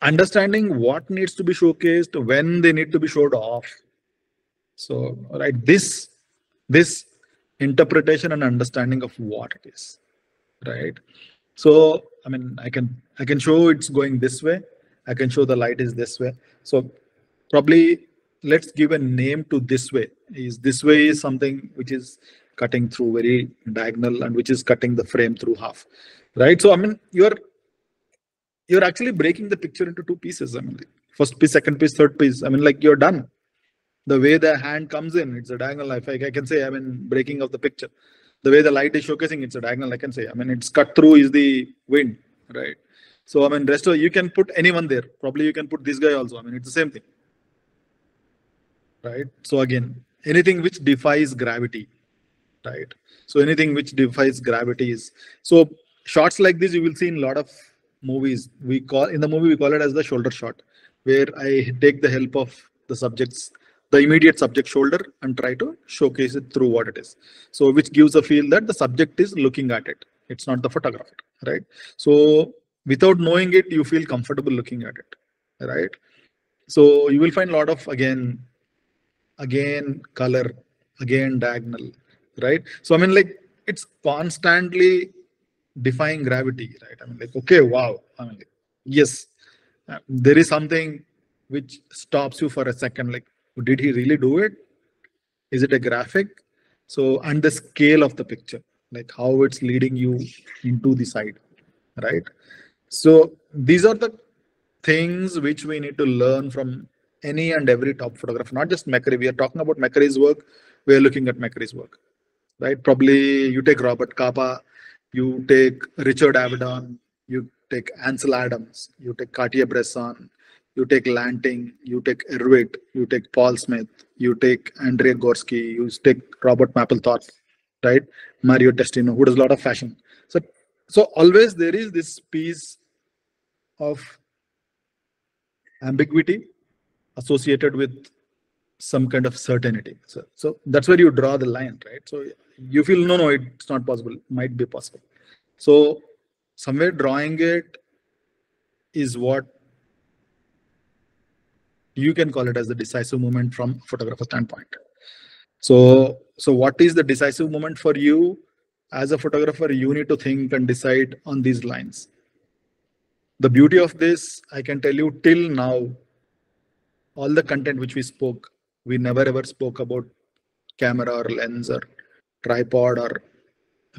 understanding what needs to be showcased, when they need to be showed off. So right, this interpretation and understanding of what it is, right? So I mean, I can show it's going this way. I can show the light is this way. So probably let's give a name to this way. Is this way is something which is cutting through very diagonal and which is cutting the frame through half, right? So I mean, you're actually breaking the picture into two pieces. I mean, like, first piece, second piece, third piece. I mean, like you're done. The way the hand comes in, it's a diagonal. I can say, I mean, breaking of the picture. The way the light is showcasing, it's a diagonal. I can say, I mean, it's cut through is the wind, right? So I mean, rest of you can put anyone there. Probably you can put this guy also. I mean, it's the same thing, right? So again, anything which defies gravity, right? So anything which defies gravity is so shots like this you will see in a lot of movies. We call in the movie we call it as the shoulder shot, where I take the help of the immediate subject shoulder and try to showcase it through what it is. So which gives a feel that the subject is looking at it. It's not the photographer, right? So without knowing it, you feel comfortable looking at it, right? So you will find a lot of again color, again diagonal, right? So I mean, like it's constantly defying gravity, right? I mean, like okay, wow. I mean, like, yes, there is something which stops you for a second. Like, did he really do it? Is it a graphic? So and the scale of the picture, like how it's leading you into the side, right? So these are the things which we need to learn from any and every top photographer, not just McCurry. We are talking about McCurry's work. We are looking at McCurry's work, right? Probably you take Robert Capa, you take Richard Avedon, you take Ansel Adams, you take Cartier-Bresson, you take Lanting, you take Erwitt, you take Paul Smith, you take Andrea Gorski, you take Robert Mapplethorpe, right? Mario Testino, who does a lot of fashion. So always there is this piece of ambiguity associated with some kind of certainty. So that's where you draw the line, right? So you feel no, it's not possible. Might be possible. So somewhere drawing it is what you can call it as the decisive moment from a photographer standpoint. So what is the decisive moment for you as a photographer? You need to think and decide on these lines. The beauty of this, I can tell you till now, all the content which we spoke, we never ever spoke about camera or lens or tripod or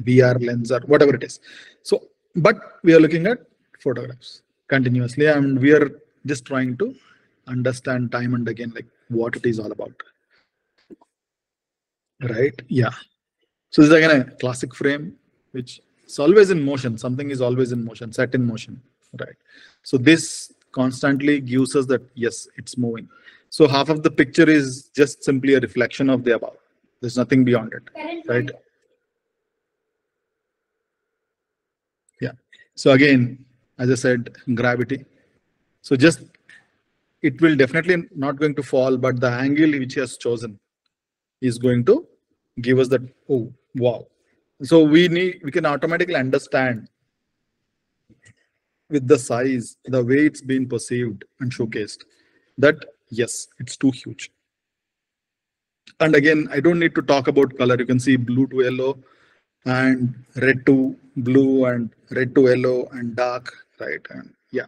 VR lens or whatever it is. So, but we are looking at photographs. continuously, and we are just trying to understand time and again like what it is all about, right? Yeah. So this is again a classic frame which is always in motion. Something is always in motion, set in motion, right? So this constantly gives us that yes, it's moving. So half of the picture is just simply a reflection of the above. There's nothing beyond it, right? Yeah. So again, as I said, gravity. So just it will definitely not going to fall, but the angle which he has chosen is going to give us that, oh wow. So we can automatically understand with the size, the way it's been perceived and showcased, that yes, it's too huge. And again, I don't need to talk about color. You can see blue to yellow and red to blue and red to yellow and dark, right? And yeah.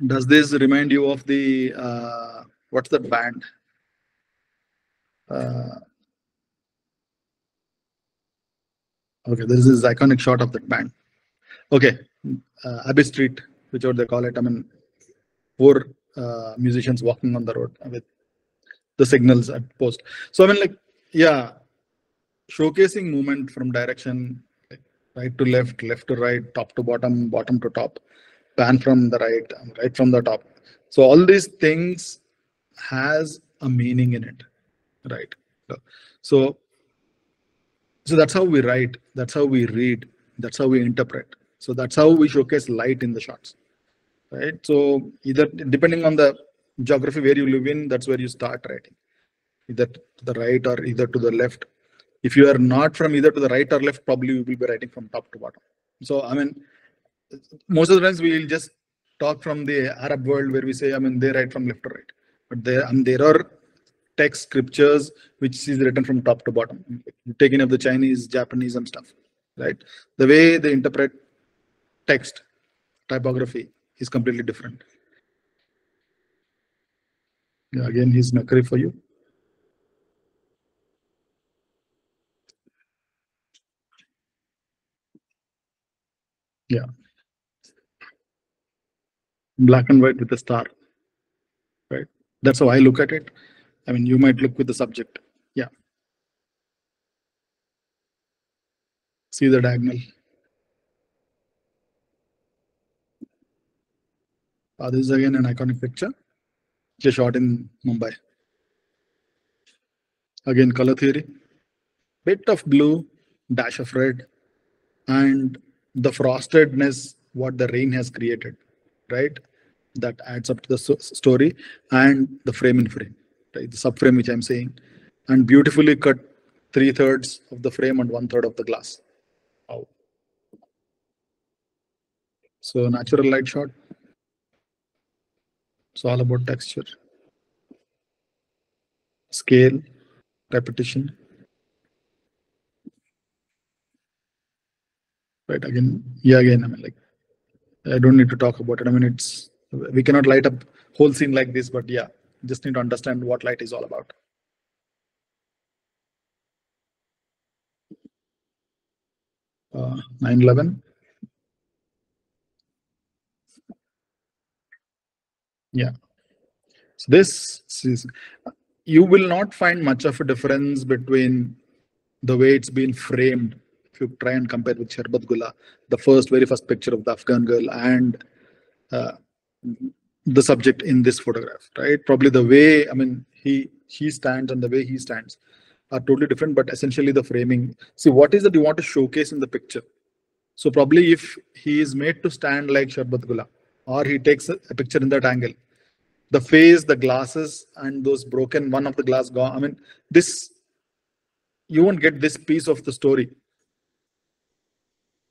Does this remind you of the what's the band? Uh, okay, this is iconic shot of that band. Okay, Abbey Street, whichever they call it. I mean, four musicians walking on the road with the signals at post. So I mean, like, yeah, showcasing movement from direction, like right to left, left to right, top to bottom, bottom to top, pan from the right, and right from the top. So all these things has a meaning in it, right? So so that's how we write, that's how we read, that's how we interpret. So that's how we showcase light in the shots, right? So either depending on the geography where you live in, that's where you start writing, either to the right or either to the left. If you are not from either to the right or left, probably you will be writing from top to bottom. So I mean, most of the times we will just talk from the Arab world where we say, I mean, they write from left to right, but there are text scriptures which is written from top to bottom. Taking up the Chinese, Japanese, and stuff, right? The way they interpret text, typography is completely different. Yeah, again, he's McCurry for you. Yeah, black and white with a star, right? That's how I look at it. I mean, you might look with the subject. Yeah, see the diagonal. This is again an iconic picture, just shot in Mumbai. Again, color theory, bit of blue, dash of red, and the frostedness what the rain has created, right? That adds up to the story and the frame in frame, right? The subframe which I'm saying, and beautifully cut 3/3 of the frame and 1/3 of the glass. Wow. So natural light shot. It's all about texture, scale, repetition. Right, again, yeah, again, I mean, like, I don't need to talk about it. I mean, we cannot light up whole scene like this, but yeah, just need to understand what light is all about. 9/11. Yeah. So this is, you will not find much of a difference between the way it's been framed. If you try and compare with Sharbat Gula, the very first picture of the Afghan girl, and uh, the subject in this photograph, right? Probably the way, I mean, he stands and the way he stands are totally different, but essentially the framing. See, what is that you want to showcase in the picture? So probably if he is made to stand like Sharbat Gula, or he takes a picture in that angle, the face, the glasses, and those broken one of the glass gone. I mean, this, you won't get this piece of the story.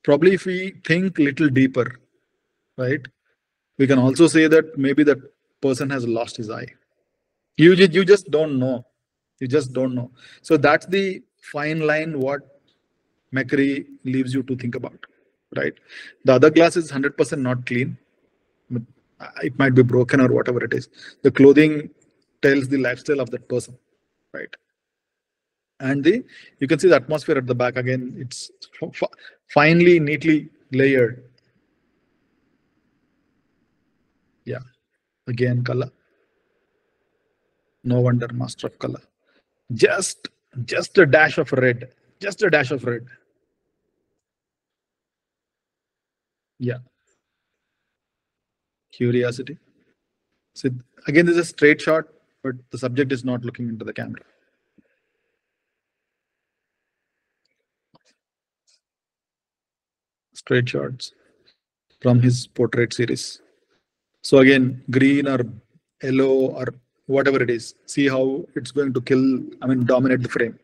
Probably if we think little deeper, right, we can also say that maybe that person has lost his eye. You just don't know. You just don't know. So that's the fine line what McCurry leaves you to think about, right? The other glass is 100% not clean. It might be broken or whatever it is. The clothing tells the lifestyle of that person, right? And you can see the atmosphere at the back again. It's finely, neatly layered. Yeah. Again, color. No wonder master of color. Just just a dash of red. Just a dash of red. Yeah. Curiosity. So again, this is a straight shot, but the subject is not looking into the camera. Straight shots from his portrait series. So again, green or yellow or whatever it is, see how it's going to kill, I mean, dominate the frame.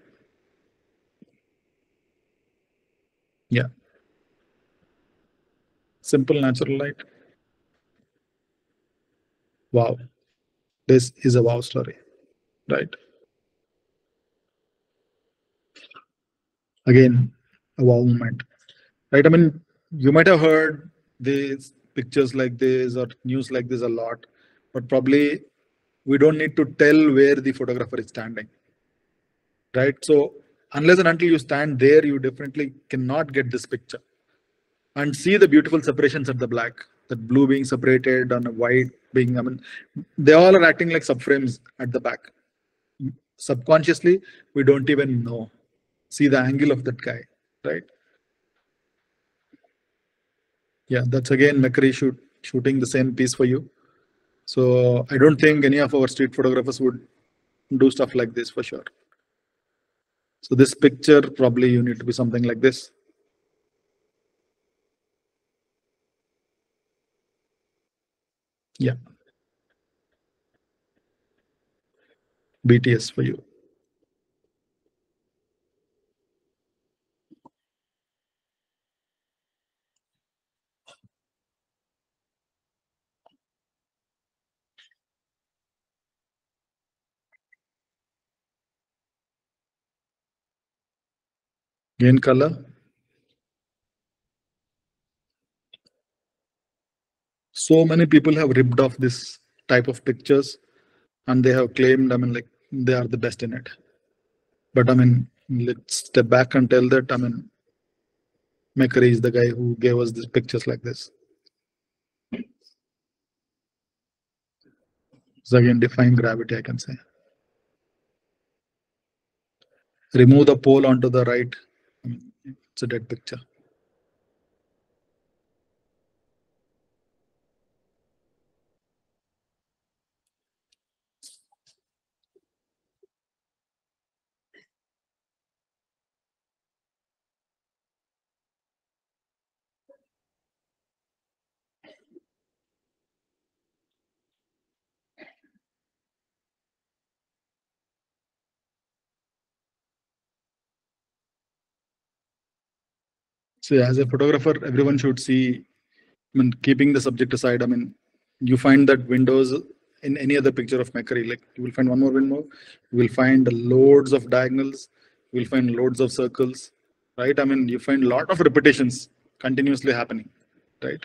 Yeah. Simple natural light. Wow. This is a wow story, right? Again, a wow moment, right? I mean, you might have heard these pictures like this or news like this a lot, but probably we don't need to tell where the photographer is standing, right? So unless and until you stand there, you definitely cannot get this picture and see the beautiful separations at the black, that blue being separated and a white being, I mean, they all are acting like subframes at the back. Subconsciously, we don't even know. See the angle of that guy, right? Yeah, that's again McCurry shooting the same piece for you. So I don't think any of our street photographers would do stuff like this for sure. So this picture probably you need to be something like this. Yeah, BTS for you. Gain color. So many people have ripped off this type of pictures and they have claimed, I mean, like they are the best in it. But I mean, let's step back and tell that, I mean, McCurry is the guy who gave us these pictures like this. So again, defying gravity, I can say. Remove the pole onto the right. I mean, it's a dead picture. So as a photographer, everyone should see, I mean, keeping the subject aside, I mean, you find that windows in any other picture of McCurry, like you will find one more window, you will find loads of diagonals, you will find loads of circles, right? I mean, you find a lot of repetitions continuously happening, right?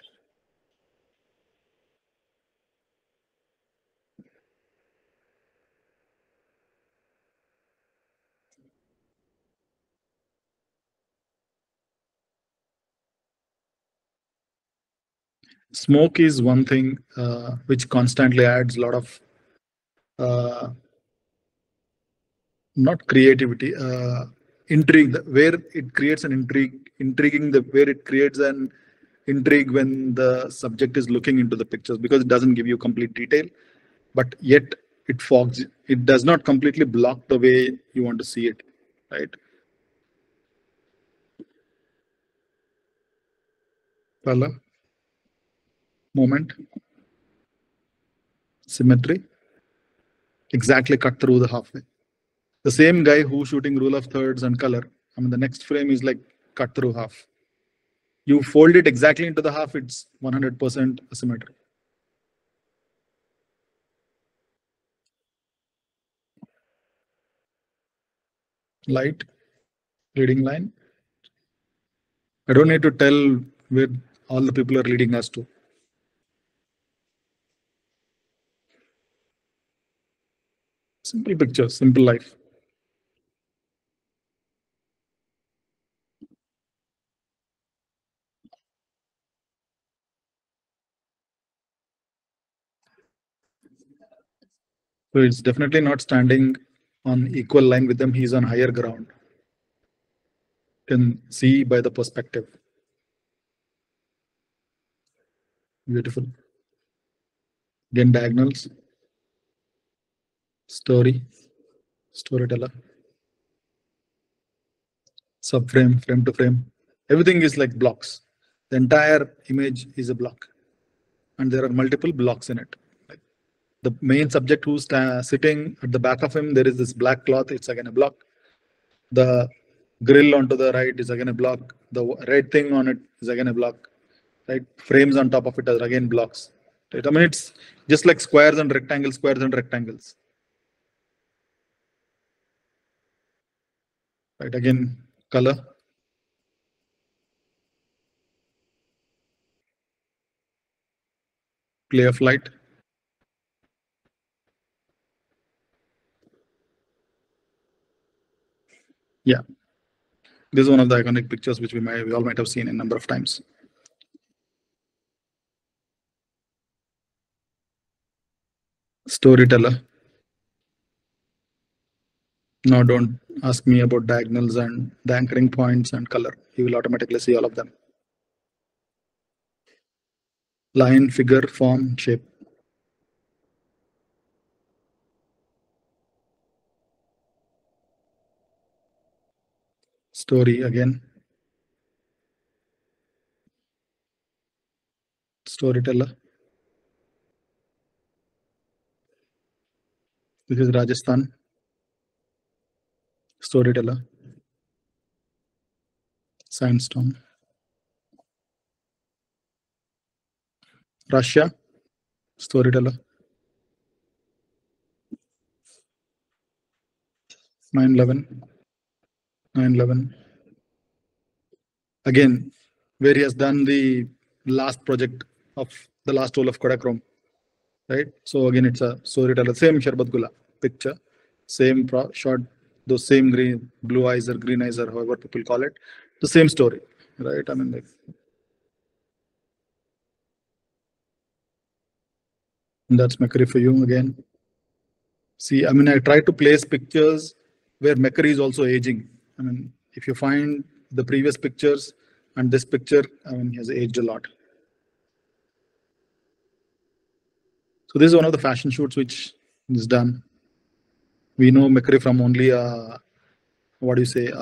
Smoke is one thing which constantly adds a lot of uh, not creativity, intrigue. Where it creates an intriguing the where it creates an intrigue when the subject is looking into the pictures because it doesn't give you complete detail, but yet it fogs. It does not completely block the way you want to see it, right? Color, moment, symmetry, exactly cut through the halfway. The same guy who shooting rule of thirds and color. I mean, the next frame is like cut through half. You fold it exactly into the half, it's 100% asymmetry. Light, leading line. I don't need to tell where all the people are leading us to. Simple picture, simple life. So it's definitely not standing on equal line with them. He's on higher ground. You can see by the perspective. Beautiful. Again, diagonals, story, storyteller, subframe, frame to frame. Everything is like blocks. The entire image is a block, and there are multiple blocks in it. Like the main subject who's sitting at the back of him, there is this black cloth. It's again a block. The grill onto the right is again a block. The red thing on it is again a block. Right? Frames on top of it are again blocks. Right? I mean, it's just like squares and rectangles, squares and rectangles. Right? Again, color, play of light. Yeah, this is one of the iconic pictures which we all might have seen a number of times. Storyteller. Now don't ask me about diagonals and the anchoring points and color. You will automatically see all of them. Line, figure, form, shape. Story again. Storyteller. This is Rajasthan. Storyteller. Sandstone. Russia. Storyteller. 9/11. 9/11. Again, where he has done the last project of the last role of Kodachrome. Right? So again, it's a storyteller. Same Sharbat Gula picture. Same shot. Those same green, blue eyes or green eyes or however people call it. The same story. Right? I mean, like, that's McCurry for you again. See, I mean, I try to place pictures where McCurry is also aging. I mean, if you find the previous pictures and this picture, I mean, he has aged a lot. So this is one of the fashion shoots which is done. We know McCurry from only what do you say,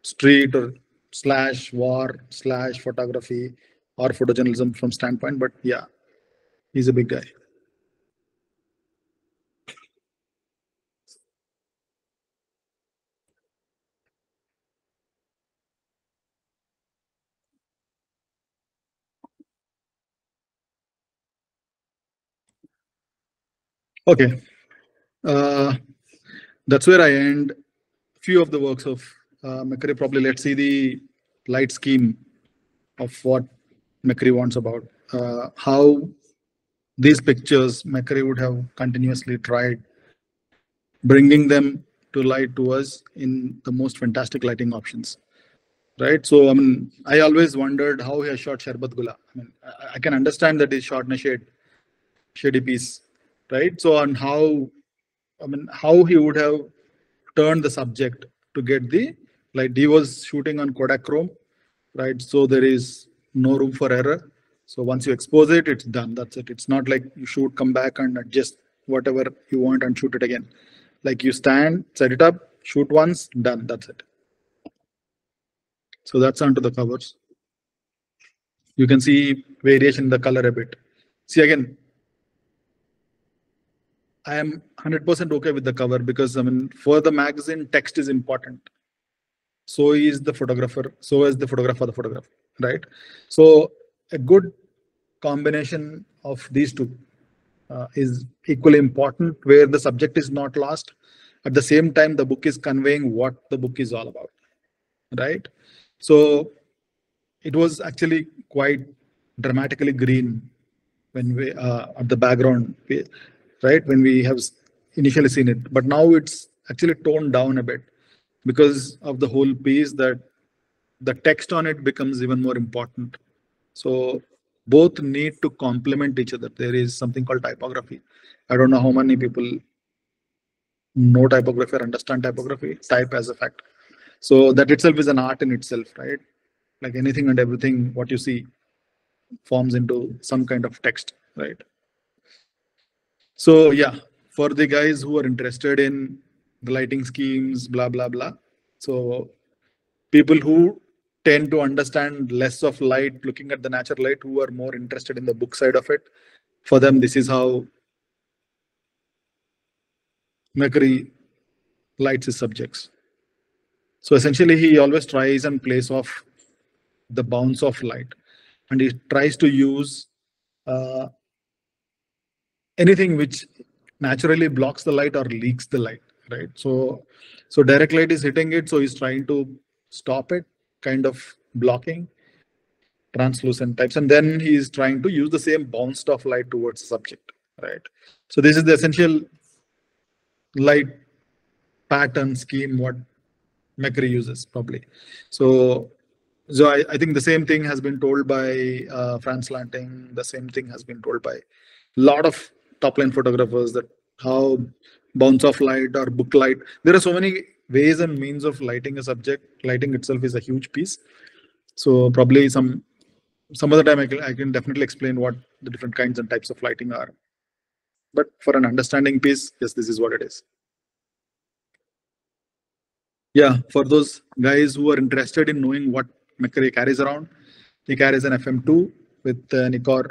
street or slash war slash photography or photojournalism from standpoint, but yeah, he's a big guy. Okay, that's where I end few of the works of McCurry. Probably let's see the light scheme of what McCurry wants about how these pictures McCurry would have continuously tried bringing them to light to us in the most fantastic lighting options. Right. So, I mean, I always wondered how he has shot Sharbat Gula. I mean, I can understand that he's shot in a shady piece. Right. So, and how, I mean, how he would have turned the subject to get the, like, he was shooting on Kodachrome. Right. So, there is no room for error. So, once you expose it, it's done. That's it. It's not like you shoot, come back and adjust whatever you want and shoot it again. Like you stand, set it up, shoot once, done. That's it. So that's onto the covers. You can see variation in the color a bit. See again, I am 100% okay with the cover because I mean, for the magazine, text is important. So is the photographer. So is the photographer, right? So a good combination of these two is equally important, where the subject is not lost. At the same time, the book is conveying what the book is all about, right? So it was actually quite dramatically green when we at the background, right? When we have initially seen it, but now it's actually toned down a bit because of the whole piece that the text on it becomes even more important. So both need to complement each other. There is something called typography. I don't know how many people know typography or understand typography. Type as a fact. So that itself is an art in itself, right? Like anything and everything, what you see forms into some kind of text, right? So yeah, for the guys who are interested in the lighting schemes, blah blah blah. So people who tend to understand less of light, looking at the natural light, who are more interested in the book side of it, for them this is how McCurry lights his subjects. So essentially, he always tries and plays off the bounce of light, and he tries to use uh, anything which naturally blocks the light or leaks the light, right? So direct light is hitting it, so he's trying to stop it, kind of blocking translucent types, and then he's trying to use the same bounced off light towards the subject, right? So this is the essential light pattern scheme what McCurry uses probably. So I think the same thing has been told by Franz Lanting. The same thing has been told by a lot of top line photographers, that how bounce of light or book light. There are so many ways and means of lighting a subject. Lighting itself is a huge piece. So probably some other time I can definitely explain what the different kinds and types of lighting are. But for an understanding piece, yes, this is what it is. Yeah, for those guys who are interested in knowing what McCurry carries around, he carries an FM2 with Nikkor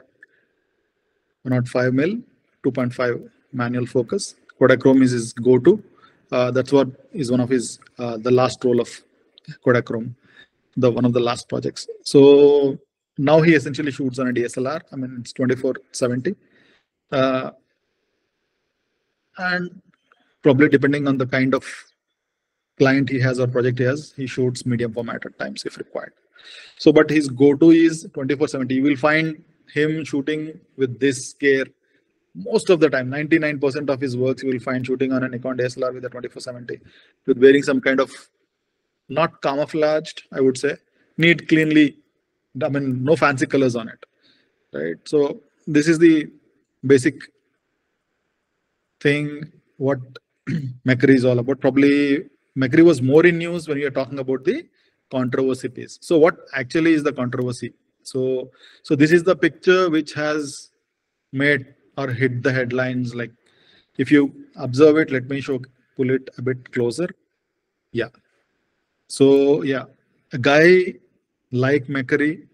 105 mil, 2.5 manual focus. Kodachrome is his go-to. That's what is one of his the last role of Kodachrome, the one of the last projects. So now he essentially shoots on a DSLR. I mean, it's 24-70, and probably depending on the kind of client he has or project he has, he shoots medium format at times if required. So, but his go-to is 24-70. You will find him shooting with this gear most of the time. 99% of his works you will find shooting on a Nikon DSLR with a 24-70, with wearing some kind of, not camouflaged, I would say, neat, cleanly. I mean, no fancy colors on it, right? So this is the basic thing what McCurry is all about. Probably McCurry was more in news when we are talking about the controversy piece. So what actually is the controversy? So this is the picture which has made or hit the headlines. Like if you observe it, let me pull it a bit closer. Yeah. So yeah, a guy like McCurry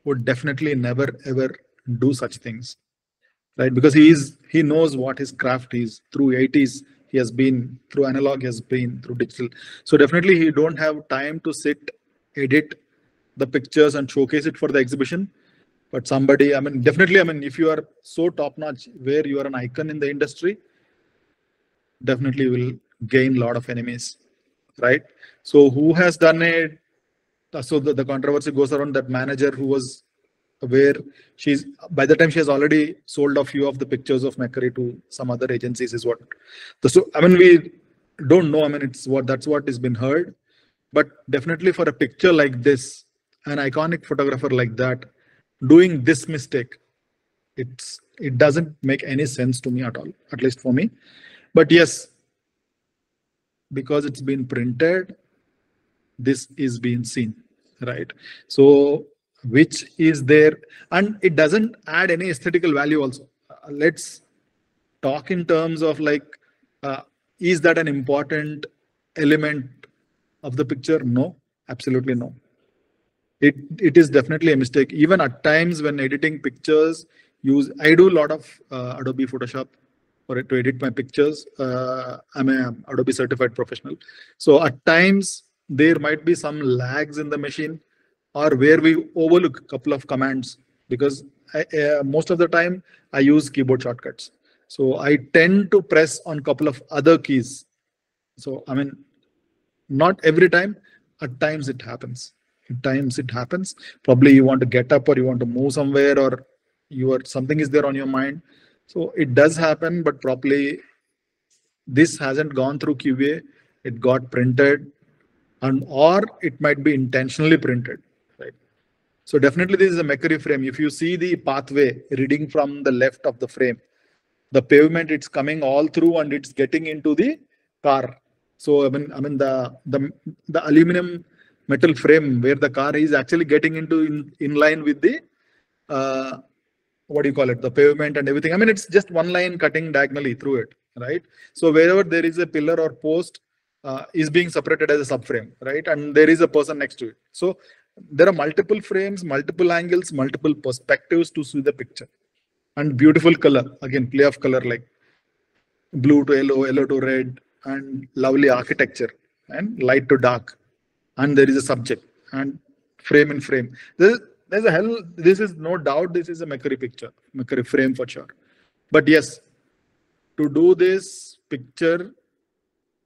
would definitely never ever do such things, right? Because he knows what his craft is. Through 80s, he has been through analog, he has been through digital. So definitely he don't have time to sit, edit the pictures and showcase it for the exhibition. But somebody, I mean, definitely, I mean, if you are so top notch, where you are an icon in the industry, definitely will gain a lot of enemies, right? So who has done it? So the controversy goes around that manager who was, where she's, by the time she has already sold a few of the pictures of McCurry to some other agencies, is what so I mean, we don't know. I mean, it's what, that's what has been heard. But definitely for a picture like this, an iconic photographer like that doing this mistake, it doesn't make any sense to me at all, at least for me. But yes, because it's been printed, this is being seen, right? So which is there, and it doesn't add any aesthetical value also. Let's talk in terms of like, uh, is that an important element of the picture? No, absolutely no. It is definitely a mistake. Even at times when editing pictures, I do a lot of Adobe Photoshop to edit my pictures. I'm a Adobe certified professional. So at times there might be some lags in the machine, or where we overlook a couple of commands, because most of the time I use keyboard shortcuts. So I tend to press on a couple of other keys. So I mean, not every time, at times it happens. At times it happens. Probably you want to get up, or you want to move somewhere, or something is there on your mind. So it does happen, but probably this hasn't gone through QA. It got printed, and or it might be intentionally printed, right? So definitely this is a McCurry frame. If you see the pathway reading from the left of the frame, the pavement, it's coming all through and it's getting into the car. So I mean the aluminum metal frame where the car is actually getting into in line with the uh, what do you call it, the pavement and everything. I mean, it's just one line cutting diagonally through it, right? So wherever there is a pillar or post is being separated as a subframe, right? And there is a person next to it. So there are multiple frames, multiple angles, multiple perspectives to see the picture. And beautiful color, again, play of color like blue to yellow, yellow to red, and lovely architecture and light to dark. And there is a subject and frame in frame. There's a hell. This is no doubt. This is a McCurry picture, McCurry frame for sure. But yes, to do this picture,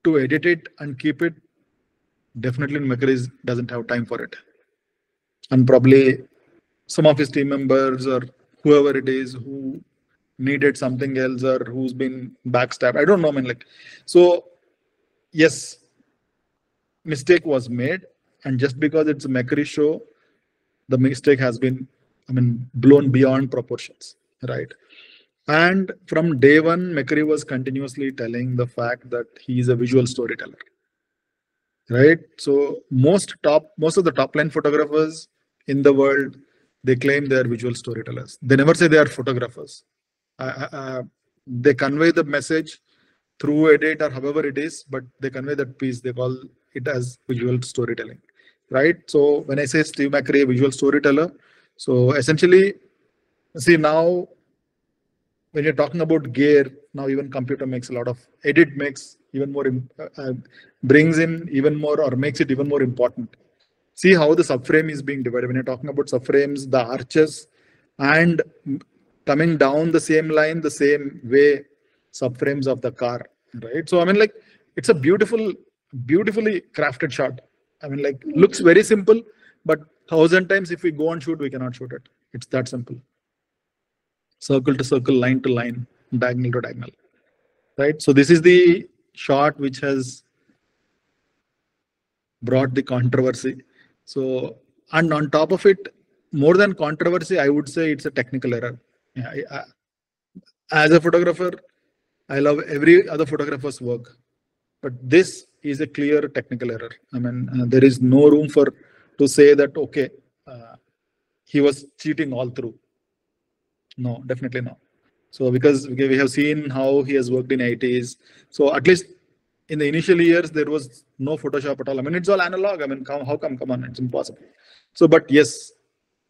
to edit it and keep it, definitely McCurry doesn't have time for it. And probably some of his team members or whoever it is who needed something else or who's been backstabbed. I don't know. I mean, like, so yes, mistake was made, and just because it's a McCurry show, the mistake has been, I mean, blown beyond proportions, right? And from day one, McCurry was continuously telling the fact that he is a visual storyteller, right? So most of the top line photographers in the world, they claim they are visual storytellers. They never say they are photographers. They convey the message through edit or however it is, but they convey that piece. They call it as visual storytelling, right? So when I say Steve McCurry, visual storyteller, so essentially, see now when you're talking about gear, now even computer makes a lot of edit, makes even more brings in even more or makes it even more important. See how the subframe is being divided. When you're talking about subframes, the arches and coming down the same line, the same way, subframes of the car, right? So I mean, like, it's a beautifully crafted shot. I mean, like, looks very simple, but 1,000 times if we go and shoot, we cannot shoot it. It's that simple. Circle to circle, line to line, diagonal to diagonal, right? So this is the shot which has brought the controversy. So, and on top of it, more than controversy, I would say it's a technical error. Yeah, as a photographer, I love every other photographer's work, but this is a clear technical error. I mean, there is no room for to say that, okay, he was cheating all through. No, definitely no. So because we have seen how he has worked in 80s. So at least in the initial years, there was no Photoshop at all. I mean, it's all analog. I mean, how come? Come on, it's impossible. So, but yes,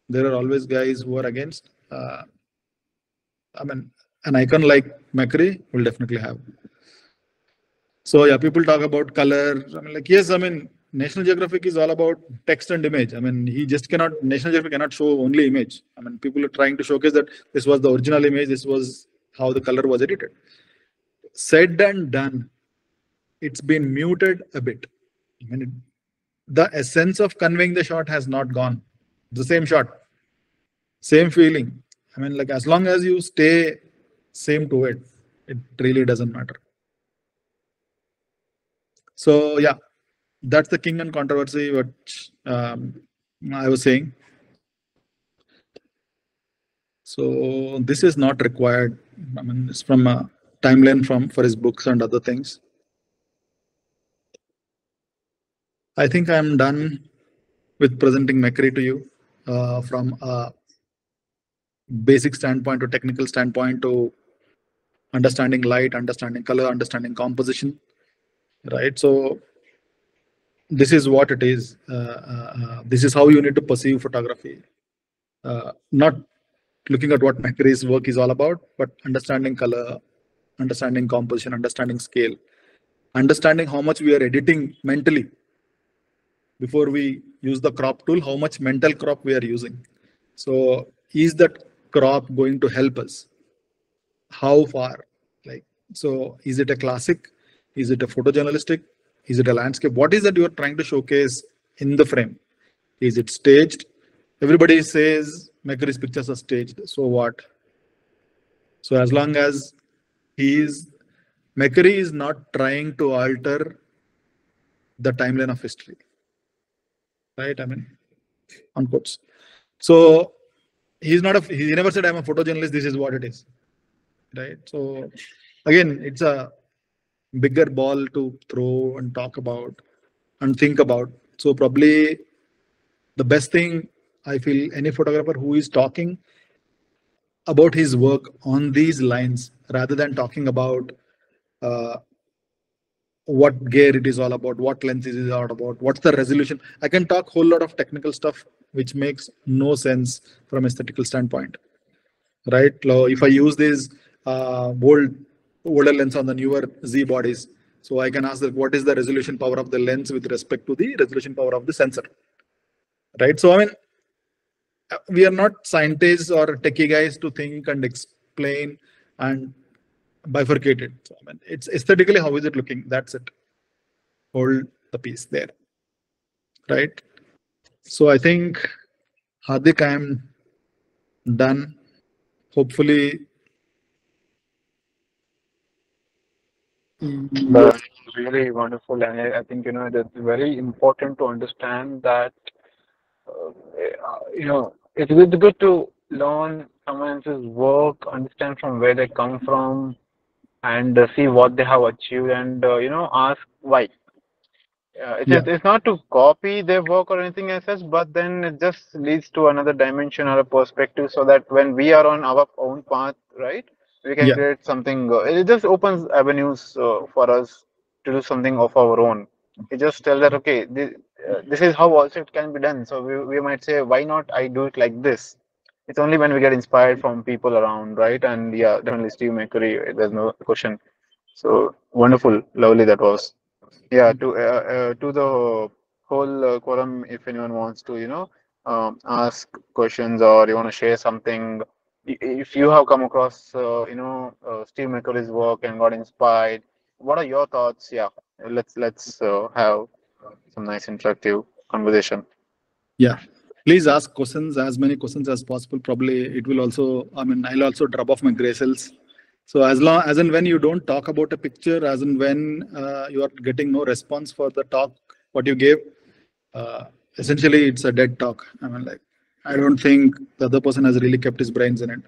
there are always guys who are against. I mean, an icon like McCurry will definitely have. So yeah, people talk about color. I mean, like, yes, I mean, National Geographic is all about text and image. I mean, he just cannot, National Geographic cannot show only image. I mean, people are trying to showcase that this was the original image, this was how the color was edited. Said and done, it's been muted a bit. I mean, the essence of conveying the shot has not gone. The same shot, same feeling. I mean, like, as long as you stay same to it, it really doesn't matter. So yeah, that's the king and controversy, which I was saying. So this is not required. I mean, it's from a timeline from for his books and other things. I think I'm done with presenting McCurry to you from a basic standpoint to technical standpoint to understanding light, understanding color, understanding composition, right? So this is what it is. This is how you need to perceive photography. Not looking at what McCurry's work is all about, but understanding color, understanding composition, understanding scale, understanding how much we are editing mentally before we use the crop tool, how much mental crop we are using. So is that crop going to help us? How far? Like, so is it a classic? Is it a photojournalistic? Is it a landscape? What is that you are trying to showcase in the frame? Is it staged? Everybody says McCurry's pictures are staged. So what? So as long as McCurry is not trying to alter the timeline of history, right? I mean, on quotes. So he never said I'm a photojournalist. This is what it is, right? So again, it's a bigger ball to throw and talk about and think about. So probably the best thing I feel any photographer who is talking about his work on these lines rather than talking about uh, what gear it is all about, what lens is it all about, what's the resolution. I can talk whole lot of technical stuff which makes no sense from aesthetical standpoint, right? Now, if I use this older lens on the newer Z bodies, so I can ask that what is the resolution power of the lens with respect to the resolution power of the sensor, right? So I mean, we are not scientists or techie guys to think and explain and bifurcate it. So, I mean, it's aesthetically how is it looking? That's it. Hold the piece there, right? So I think Hardik, I am done. Hopefully,
That's really wonderful, and I think that's very important to understand that it's good to learn someone else's work, understand from where they come from, and see what they have achieved, and ask why.
yeah,
It's not to copy their work or anything as such, but then it just leads to another dimension or a perspective, so that when we are on our own path, right, we can
yeah,
create something. It just opens avenues for us to do something of our own. It just tells that okay, this is how also it can be done. So we might say, why not I do it like this? It's only when we get inspired from people around, right? And yeah, definitely Steve McCurry. There's no question. So wonderful, lovely that was. Yeah, to the whole quorum, if anyone wants to, ask questions or you want to share something, if you have come across, Steve McCurry's work and got inspired, what are your thoughts? Yeah, let's have some nice interactive conversation.
yeah. Please ask questions, as many questions as possible. Probably it will also, I mean, I'll also drop off my gray cells. So as long as and when you don't talk about a picture, as and when you are getting no response for the talk, what you gave, uh, essentially it's a dead talk. I mean, like, I don't think the other person has really kept his brains in it.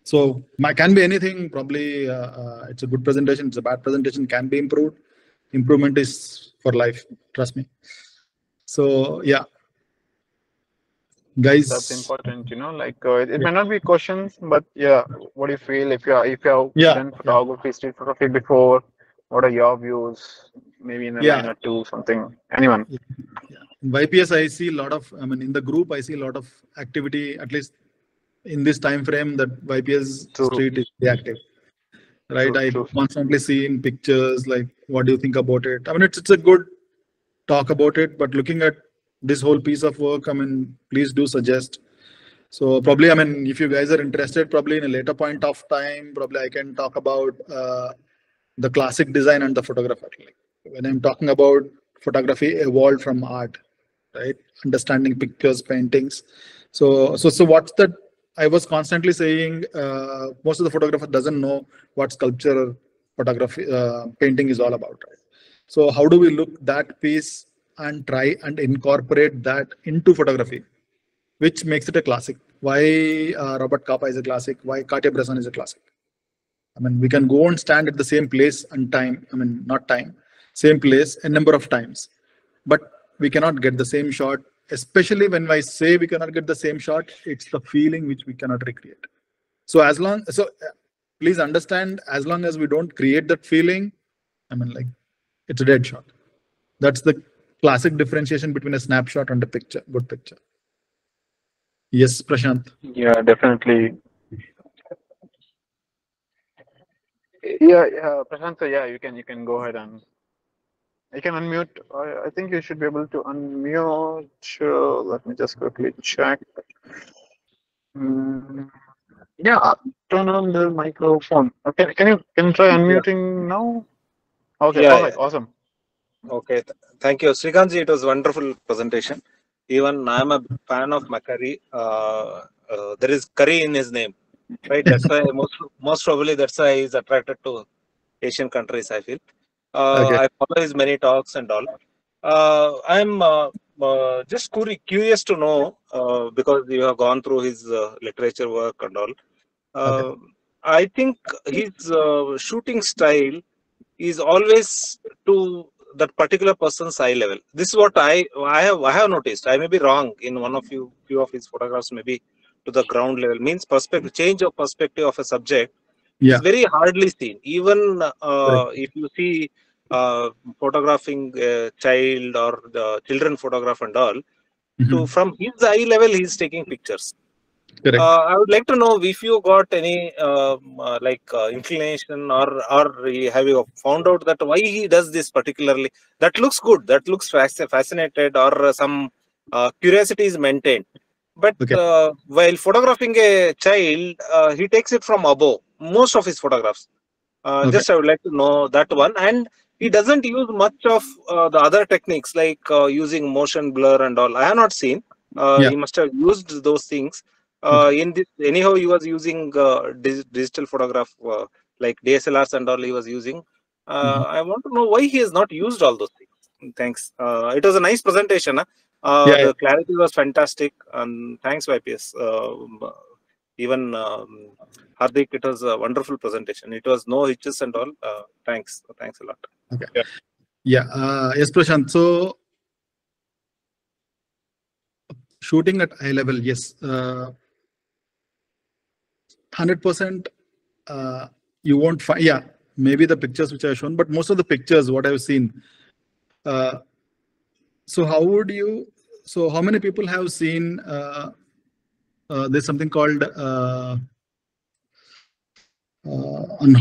So can be anything. Probably it's a good presentation. It's a bad presentation. Can be improved. Improvement is for life. Trust me. So yeah,
That's
guys.
important, like it may not be questions, but yeah, what do you feel if you have
Yeah,
done
yeah,
photography, street photography before? What are your views? Maybe in a line
yeah.
or two, something. Anyone?
Yeah. YPS, I see a lot of. I mean, in the group, I see a lot of activity. At least in this time frame, that YPS
True,
street is very active. Right,
true,
I
true.
constantly see in pictures like, what do you think about it? I mean, it's a good talk about it, but looking at this whole piece of work, I mean, please do suggest. So probably, I mean, if you guys are interested, probably in a later point of time, probably I can talk about the classic design and the photographer. Like, when I'm talking about photography evolved from art, right? Understanding pictures, paintings. So what's that? I was constantly saying most of the photographer doesn't know what sculpture, photography, painting is all about, right? So how do we look that piece and try and incorporate that into photography, which makes it a classic? Why Robert Capa is a classic? Why Cartier-Bresson is a classic? I mean, we can go and stand at the same place and time. I mean, not time, same place a number of times, but we cannot get the same shot. Especially when I say we cannot get the same shot, it's the feeling which we cannot recreate. Please understand, as long as we don't create that feeling, I mean, like, it's a dead shot. That's the classic differentiation between a snapshot and a picture, good picture. Yes, Prashant.
Yeah, definitely. Yeah, yeah, Prashant, so yeah, you can go ahead and you can unmute. I think you should be able to unmute. Let me just quickly check. Mm, yeah, turn on the microphone. Okay, can you try
Yeah,
unmuting now? Okay,
yeah,
perfect,
yeah.
awesome.
Okay. Thank you, Srikanth. It was wonderful presentation. Even I'm a fan of McCurry. There is curry in his name, right? That's why most probably that's why he's attracted to Asian countries. I feel.
Okay.
I follow his many talks and all. I'm just curious to know, because you have gone through his literature work and all.
Okay.
I think his shooting style is always to that particular person's eye level. This is what I have noticed. I may be wrong in one of few of his photographs, maybe to the ground level. Means perspective, change of perspective of a subject is
Yeah.
very hardly seen. Even
Correct.
if you see photographing a child or the children photograph and all, to
Mhm.
from his eye level, he's taking pictures.
Correct.
I would like to know if you got any inclination, or have you found out that why he does this particularly? That looks good. That looks fascinated, or some curiosity is maintained. But
Okay.
while photographing a child, he takes it from above. Most of his photographs.
Okay.
Just I would like to know that one. And he doesn't use much of the other techniques like using motion blur and all. I have not seen.
Yeah.
He must have used those things.
Okay.
In this, anyhow, he was using digital photograph like DSLRs and all. He was using.
Mhm.
I want to know why he has not used all those things. Thanks. It was a nice presentation. Huh?
Yeah. Yeah.
The clarity was fantastic, and thanks, YPS. Even Hardik, it was a wonderful presentation. It was no hitches and all. Thanks a lot.
Okay.
Yeah.
Yeah. Yes, Prashant. So shooting at eye level, yes, 100%. You won't find. Yeah, maybe the pictures which I have shown, but most of the pictures what I've seen. So how would you? So how many people have seen? There's something called on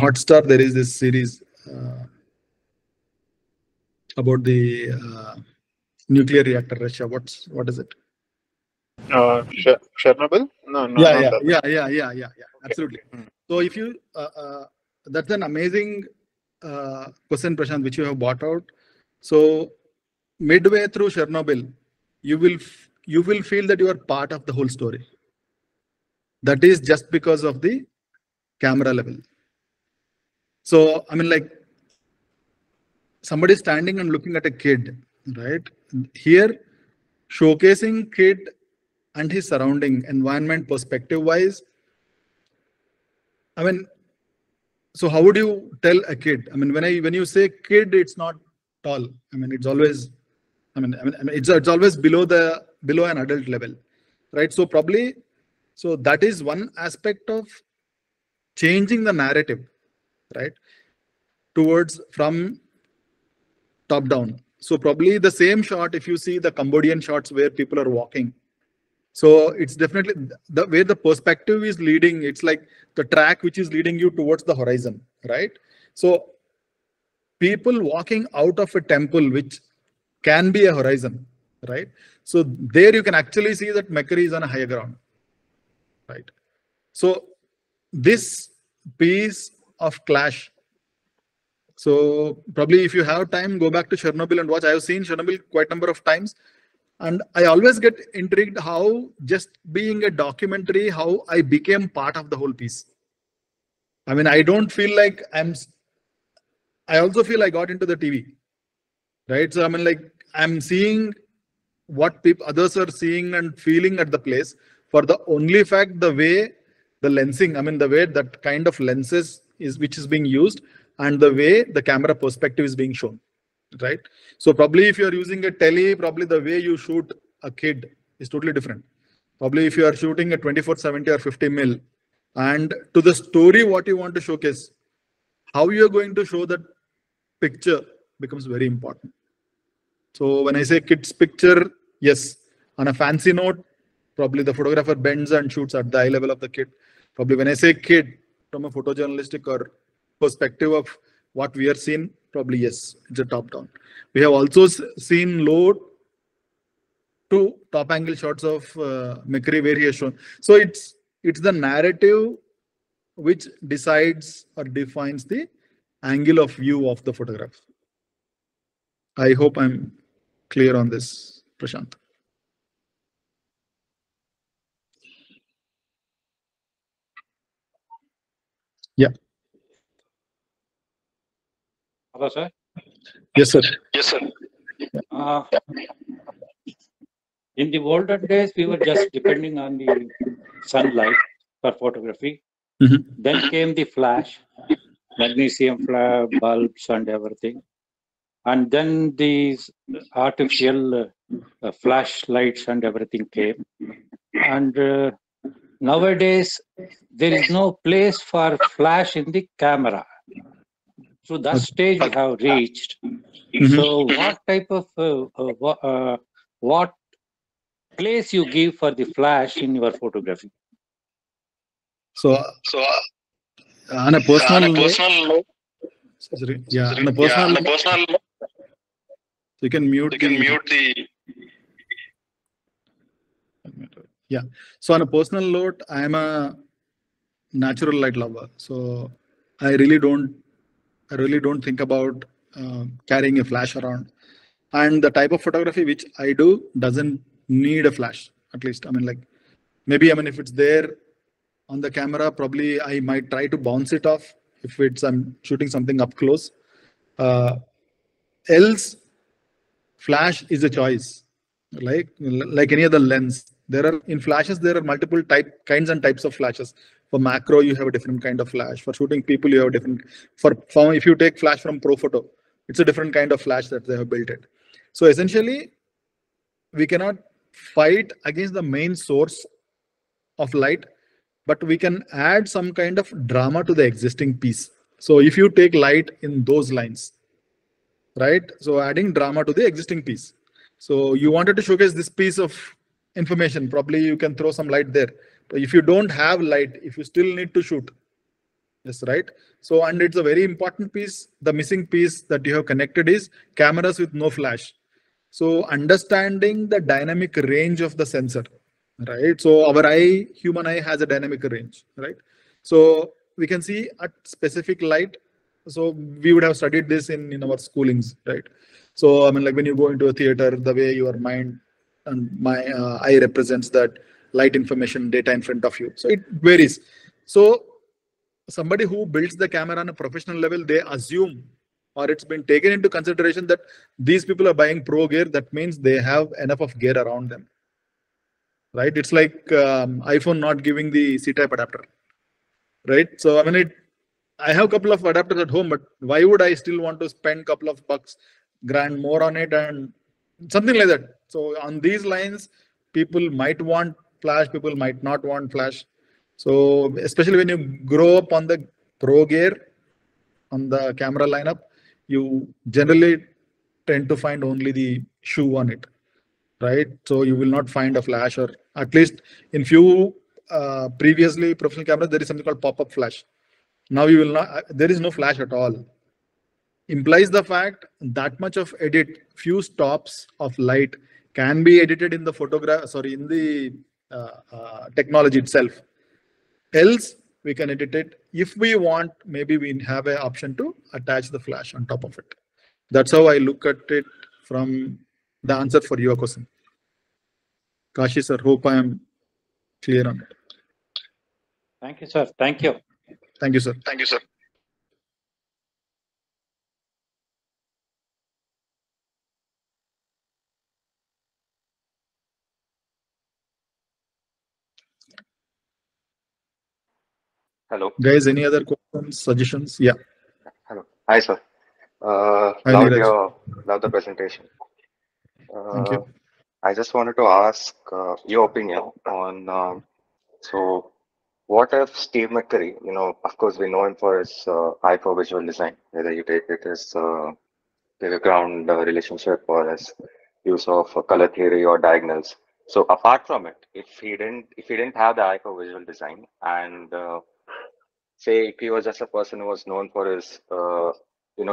Hotstar. There is this series about the nuclear reactor Russia. What is it?
Chernobyl? No, no,
Yeah,
not
yeah,
that.
yeah.
Okay.
Absolutely.
Mm.
So if you, that's an amazing question, Prashant, which you have brought out. So midway through Chernobyl, you will feel that you are part of the whole story. That is just because of the camera level. So I mean, like somebody standing and looking at a kid, right? Here, showcasing kid and his surrounding environment perspective wise. I mean, so how would you tell a kid? I mean, when you say kid, it's not tall. I mean, it's always. I mean, it's always below an adult level, right? So probably, so that is one aspect of changing the narrative, right? Towards from top down. So probably the same shot, if you see the Cambodian shots where people are walking. So it's definitely the way the perspective is leading. It's like the track which is leading you towards the horizon, right? So people walking out of a temple, which can be a horizon, right? So there you can actually see that McCurry is on a higher ground, right? So this piece of clash. So probably if you have time, go back to Chernobyl and watch. I have seen Chernobyl quite a number of times. And I always get intrigued how just being a documentary, how I became part of the whole piece. I mean, I don't feel like I also feel I got into the TV, right? So I mean, like I'm seeing what people others are seeing and feeling at the place for the only fact the way the lensing, I mean, the way that kind of lenses is which is being used and the way the camera perspective is being shown, right? So probably if you're using a tele, probably the way you shoot a kid is totally different. Probably if you are shooting a 24-70 or 50 mil, and to the story what you want to showcase, how you're going to show that picture becomes very important. So when I say kids picture, yes, on a fancy note, probably the photographer bends and shoots at the eye level of the kid. Probably when I say kid, from a photojournalistic or perspective of what we are seeing, probably yes, it's a top down. We have also seen low to top angle shots of McCurry where he has shown. So it's the narrative which decides or defines the angle of view of the photograph. I hope I'm clear on this, Prashant. Yeah.
Hello, sir.
Yes, sir.
Yes, sir. Uh, In the olden days, we were just depending on the sunlight for photography. Then came the flash, magnesium bulbs and everything. And then these artificial flashlights and everything came. And nowadays, there is no place for flash in the camera. So that stage we have reached. So what type of, what place you give for the flash in your photography?
So on a personal note, on a personal note, you can mute the. Yeah. So on a personal note, I am a natural light lover. So I really don't think about carrying a flash around. And the type of photography which I do doesn't need a flash. At least, I mean, like maybe, I mean, if it's there on the camera, probably I might try to bounce it off if I'm shooting something up close. Else, flash is a choice, like any other lens. In flashes, there are multiple kinds and types of flashes. For macro, you have a different kind of flash. For shooting people, you have a different. For if you take flash from Pro Photo, it's a different kind of flash that they have built it. So essentially, we cannot fight against the main source of light, but we can add some kind of drama to the existing piece. So if you take light in those lines, right? So adding drama to the existing piece. So you wanted to showcase this piece of information, probably you can throw some light there. But if you don't have light, if you still need to shoot, yes, right? So, and it's a very important piece. The missing piece that you have connected is cameras with no flash. So understanding the dynamic range of the sensor, right? So our human eye has a dynamic range, right? So we can see at specific light. So we would have studied this in our schoolings, right? So I mean, like when you go into a theater, the way your mind and my eye represents that light information data in front of you. So it varies. So somebody who builds the camera on a professional level, they assume, or it's been taken into consideration that these people are buying pro gear. That means they have enough of gear around them, right? It's like iPhone not giving the C-type adapter, right? So I mean, I have a couple of adapters at home, but why would I still want to spend a couple of bucks, grand more on it and something like that? So on these lines, people might want flash, people might not want flash. So especially when you grow up on the pro gear, on the camera lineup, you generally tend to find only the shoe on it, right? So you will not find a flash, or at least in few previously professional cameras, there is something called pop-up flash. Now you will not, there is no flash at all. Implies the fact that much of few stops of light can be edited in the in the technology itself. Else, we can edit it. If we want, maybe we have an option to attach the flash on top of it. That's how I look at it from the answer for your question. Kashi sir, hope I am clear on it.
Thank you, sir. Thank you.
Thank you, sir. Thank you, sir.
Hello.
Guys, any other questions, suggestions? Yeah.
Hello. Hi, sir.
Hi,
love the presentation.
Thank you.
I just wanted to ask your opinion on, so what if Steve McCurry, of course, we know him for his eye for visual design, whether you take it as ground relationship or as use of color theory or diagonals. So apart from it, if he didn't have the eye for visual design, and say if he was just a person who was known for his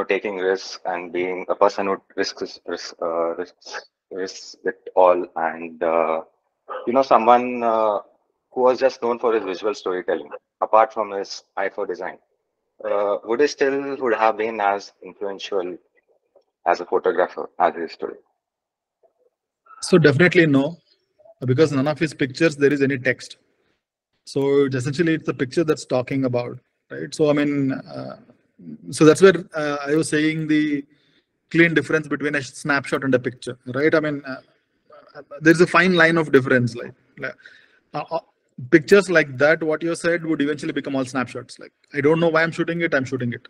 taking risks and being a person who risks it all, and someone who was just known for his visual storytelling, apart from his eye for design, would he still would have been as influential as a photographer as he is today?
So definitely no, because none of his pictures there is any text. So essentially it's the picture that's talking about, right? So I mean, so that's where I was saying the clean difference between a snapshot and a picture, right? I mean, there's a fine line of difference. Pictures like that, what you said, would eventually become all snapshots. Like, I don't know why I'm shooting it, I'm shooting it.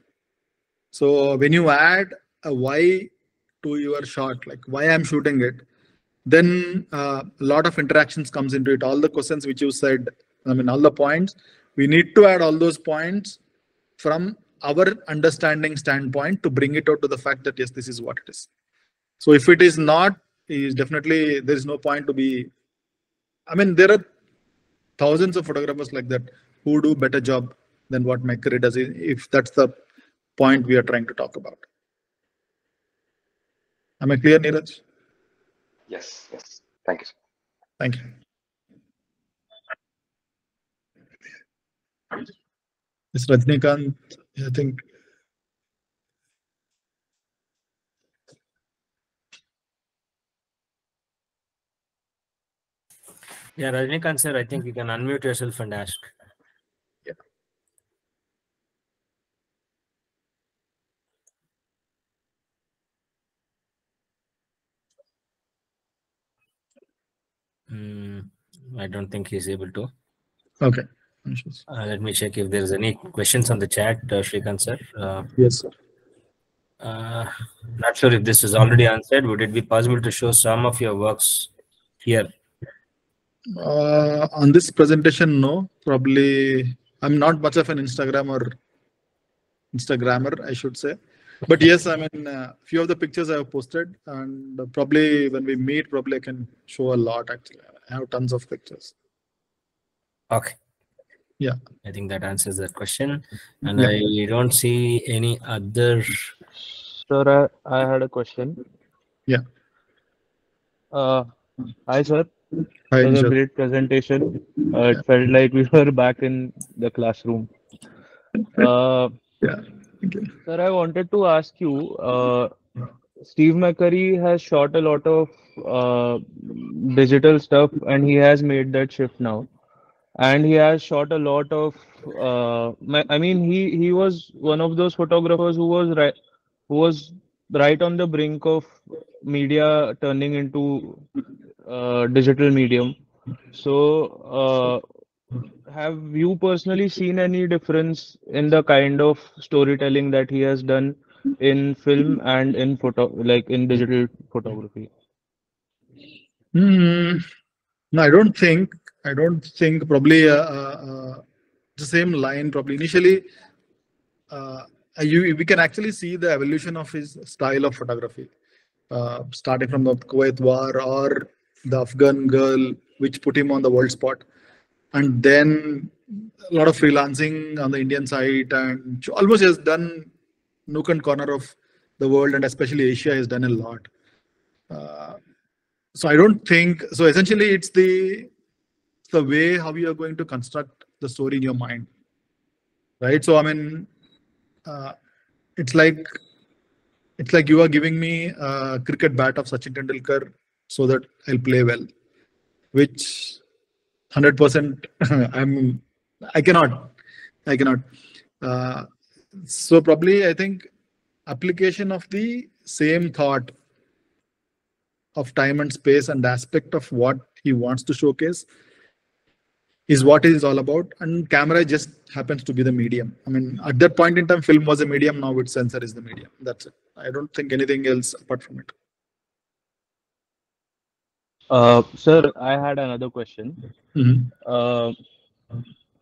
So when you add a why to your shot, like why I'm shooting it, then a lot of interactions comes into it. All the questions which you said, I mean, all the points, we need to add all those points from our understanding standpoint to bring it out to the fact that, yes, this is what it is. So if it is not, is definitely, there is no point to be, I mean, there are thousands of photographers like that who do better job than what McCurry does, if that's the point we are trying to talk about. Am I clear, Neeraj?
Yes, yes. Thank you, sir.
Thank you. Ms. Rajnikant, I think.
Yeah, Rajnikant sir, I think you can unmute yourself and ask.
Yeah.
I don't think he's able to.
Okay.
Let me check if there's any questions on the chat, Srikanth sir.
Yes, sir.
Not sure if this is already answered. Would it be possible to show some of your works here?
On this presentation, no. Probably, I'm not much of an Instagrammer, I should say. But yes, I mean, few of the pictures I have posted, and probably when we meet, probably I can show a lot. Actually, I have tons of pictures.
Okay.
Yeah.
I think that answers that question. And
Yeah.
I don't see any other.
Sir, I had a question.
Yeah.
Hi, sir.
Hi,
It was a
Nishat.
great presentation. It felt like we were back in the classroom.
Yeah. Okay.
Sir, I wanted to ask you, Steve McCurry has shot a lot of digital stuff, and he has made that shift now. And he has shot a lot of, I mean, he was one of those photographers who was right on the brink of media turning into digital medium. So, have you personally seen any difference in the kind of storytelling that he has done in film and in like in digital photography?
No, I don't think. Probably the same line. Probably initially, we can actually see the evolution of his style of photography, starting from the Kuwait War or the Afghan girl, which put him on the world spot, and then a lot of freelancing on the Indian side, and almost has done nook and corner of the world, and especially Asia has done a lot. So I don't think so. Essentially, it's the way how you are going to construct the story in your mind, right? So I mean, it's like you are giving me a cricket bat of Sachin Tendulkar so that I'll play well, which 100% I cannot. So probably I think application of the same thought of time and space and aspect of what he wants to showcase is what it is all about, and camera just happens to be the medium. I mean, at that point in time, film was a medium. Now it's sensor is the medium. That's it. I don't think anything else apart from it.
Sir, I had another question.
Mm-hmm.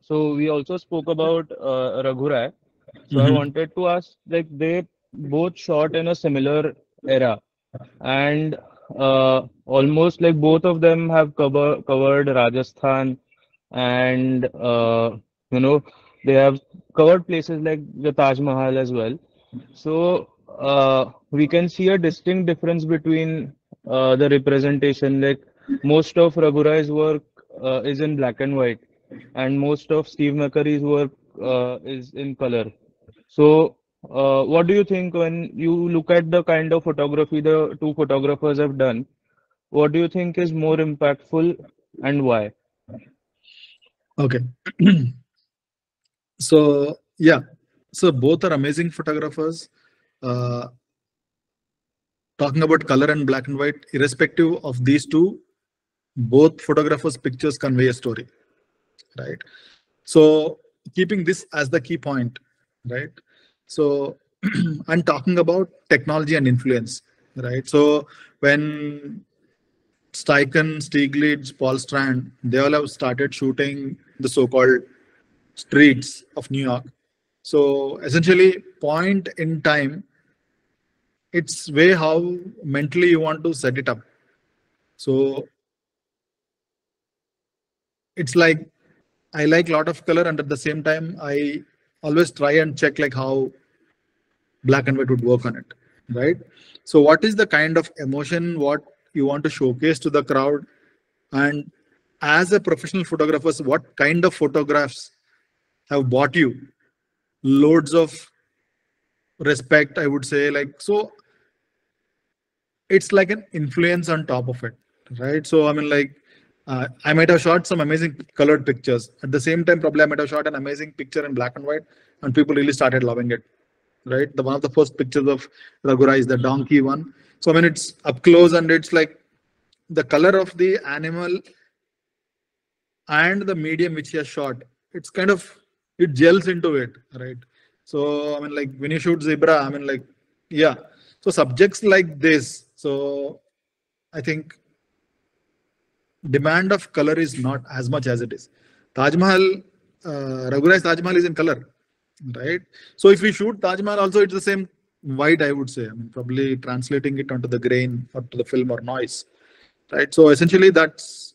So we also spoke about Raghu Rai. So I wanted to ask, like, they both shot in a similar era, and almost like both of them have covered Rajasthan, and you know, they have covered places like the Taj Mahal as well. So we can see a distinct difference between the representation. Like, most of Raghu Rai's work is in black and white, and most of Steve McCurry's work is in color. So, what do you think when you look at the kind of photography the two photographers have done? What do you think is more impactful, and why?
Okay. So yeah, so both are amazing photographers. Talking about color and black and white, irrespective of these two, both photographers' pictures convey a story, right? So keeping this as the key point, right? So I'm talking about technology and influence, right? So when Steichen, Stieglitz, Paul Strand, they all have started shooting the so-called streets of New York. So essentially, point in time, it's way how mentally you want to set it up. So it's like I like a lot of color, and at the same time, I always try and check like how black and white would work on it, right? So what is the kind of emotion what you want to showcase to the crowd, and as a professional photographer, what kind of photographs have bought you loads of respect, I would say. Like, so it's like an influence on top of it, right? So I mean, like, I might have shot some amazing colored pictures. At the same time, probably I might have shot an amazing picture in black and white, and people really started loving it, right? The one of the first pictures of Ragura is the donkey one. So I mean, it's up close, and it's like the color of the animal and the medium which he has shot. It's kind of, it gels into it, right? So I mean, like when you shoot zebra, I mean, like, yeah. So subjects like this. So I think demand of color is not as much as it is. Taj Mahal, Raghurai's Taj Mahal is in color, right? So if we shoot Taj Mahal also, it's the same white, I would say. I mean, probably translating it onto the grain or to the film or noise, right? So essentially that's,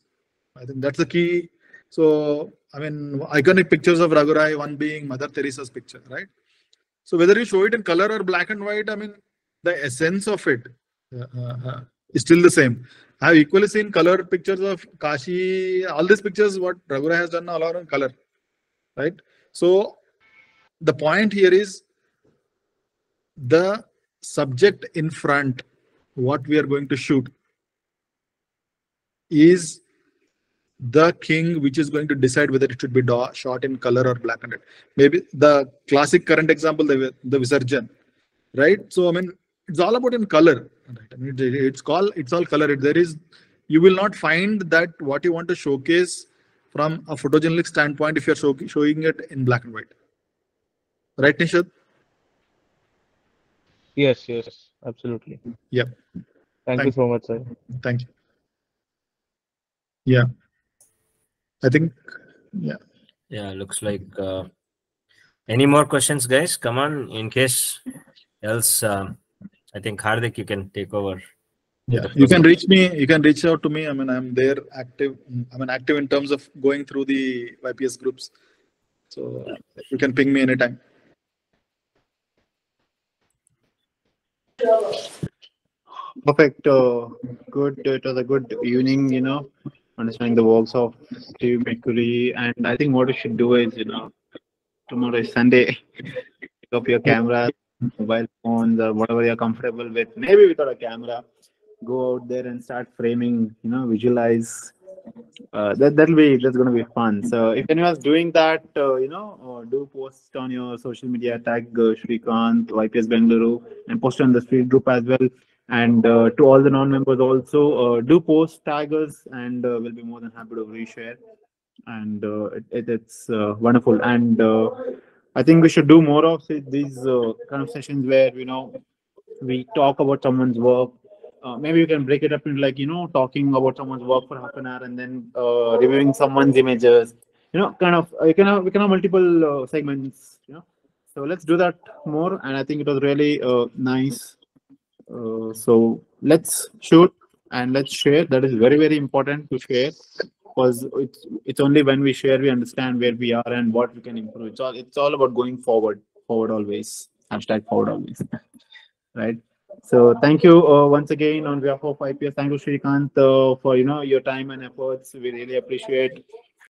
I think that's the key. So, I mean, iconic pictures of Raghurai, one being Mother Teresa's picture, right? So whether you show it in color or black and white, I mean, the essence of it is still the same. I have equally seen color pictures of Kashi, all these pictures, what Raghurai has done, all are in color, right? So the point here is the subject in front, what we are going to shoot is the king which is going to decide whether it should be shot in color or black and white. Maybe the classic current example, the Visarjan, right? So I mean, it's all about in color, right? I mean, it's all color. There is, you will not find that what you want to showcase from a photogenetic standpoint if you're showing it in black and white, right, Nishad?
Yes, absolutely.
Yeah.
Thank you so much, sir.
Thank you. Yeah. I think, yeah.
Yeah, looks like any more questions, guys? Come on, in case else, I think Hardik, you can take over.
Yeah, you can reach me. You can reach out to me. I mean, I'm there active. I mean, active in terms of going through the YPS groups. So you can ping me anytime.
Perfect. Good. It was a good evening, understanding the works of Steve McCurry. And I think what you should do is, tomorrow is Sunday. Pick up your camera, mobile phones, or whatever you're comfortable with. Maybe without a camera, go out there and start framing. Visualize. That's gonna be fun. So if anyone's doing that, do post on your social media, tag Srikanth, YPS Bengaluru, and post on the street group as well. And to all the non-members also, do post, tag us, and we'll be more than happy to reshare. And it's wonderful. And I think we should do more of these kind of sessions where we talk about someone's work. Maybe you can break it up into talking about someone's work for half an hour and then reviewing someone's images. Kind of we can have multiple segments. So let's do that more. And I think it was really nice. So let's shoot and let's share. That is very, very important to share, because it's only when we share we understand where we are and what we can improve. It's all about going forward always. #forward always. Right. So thank you once again on behalf of YPS. Thank you, Srikanth, for your time and efforts. We really appreciate.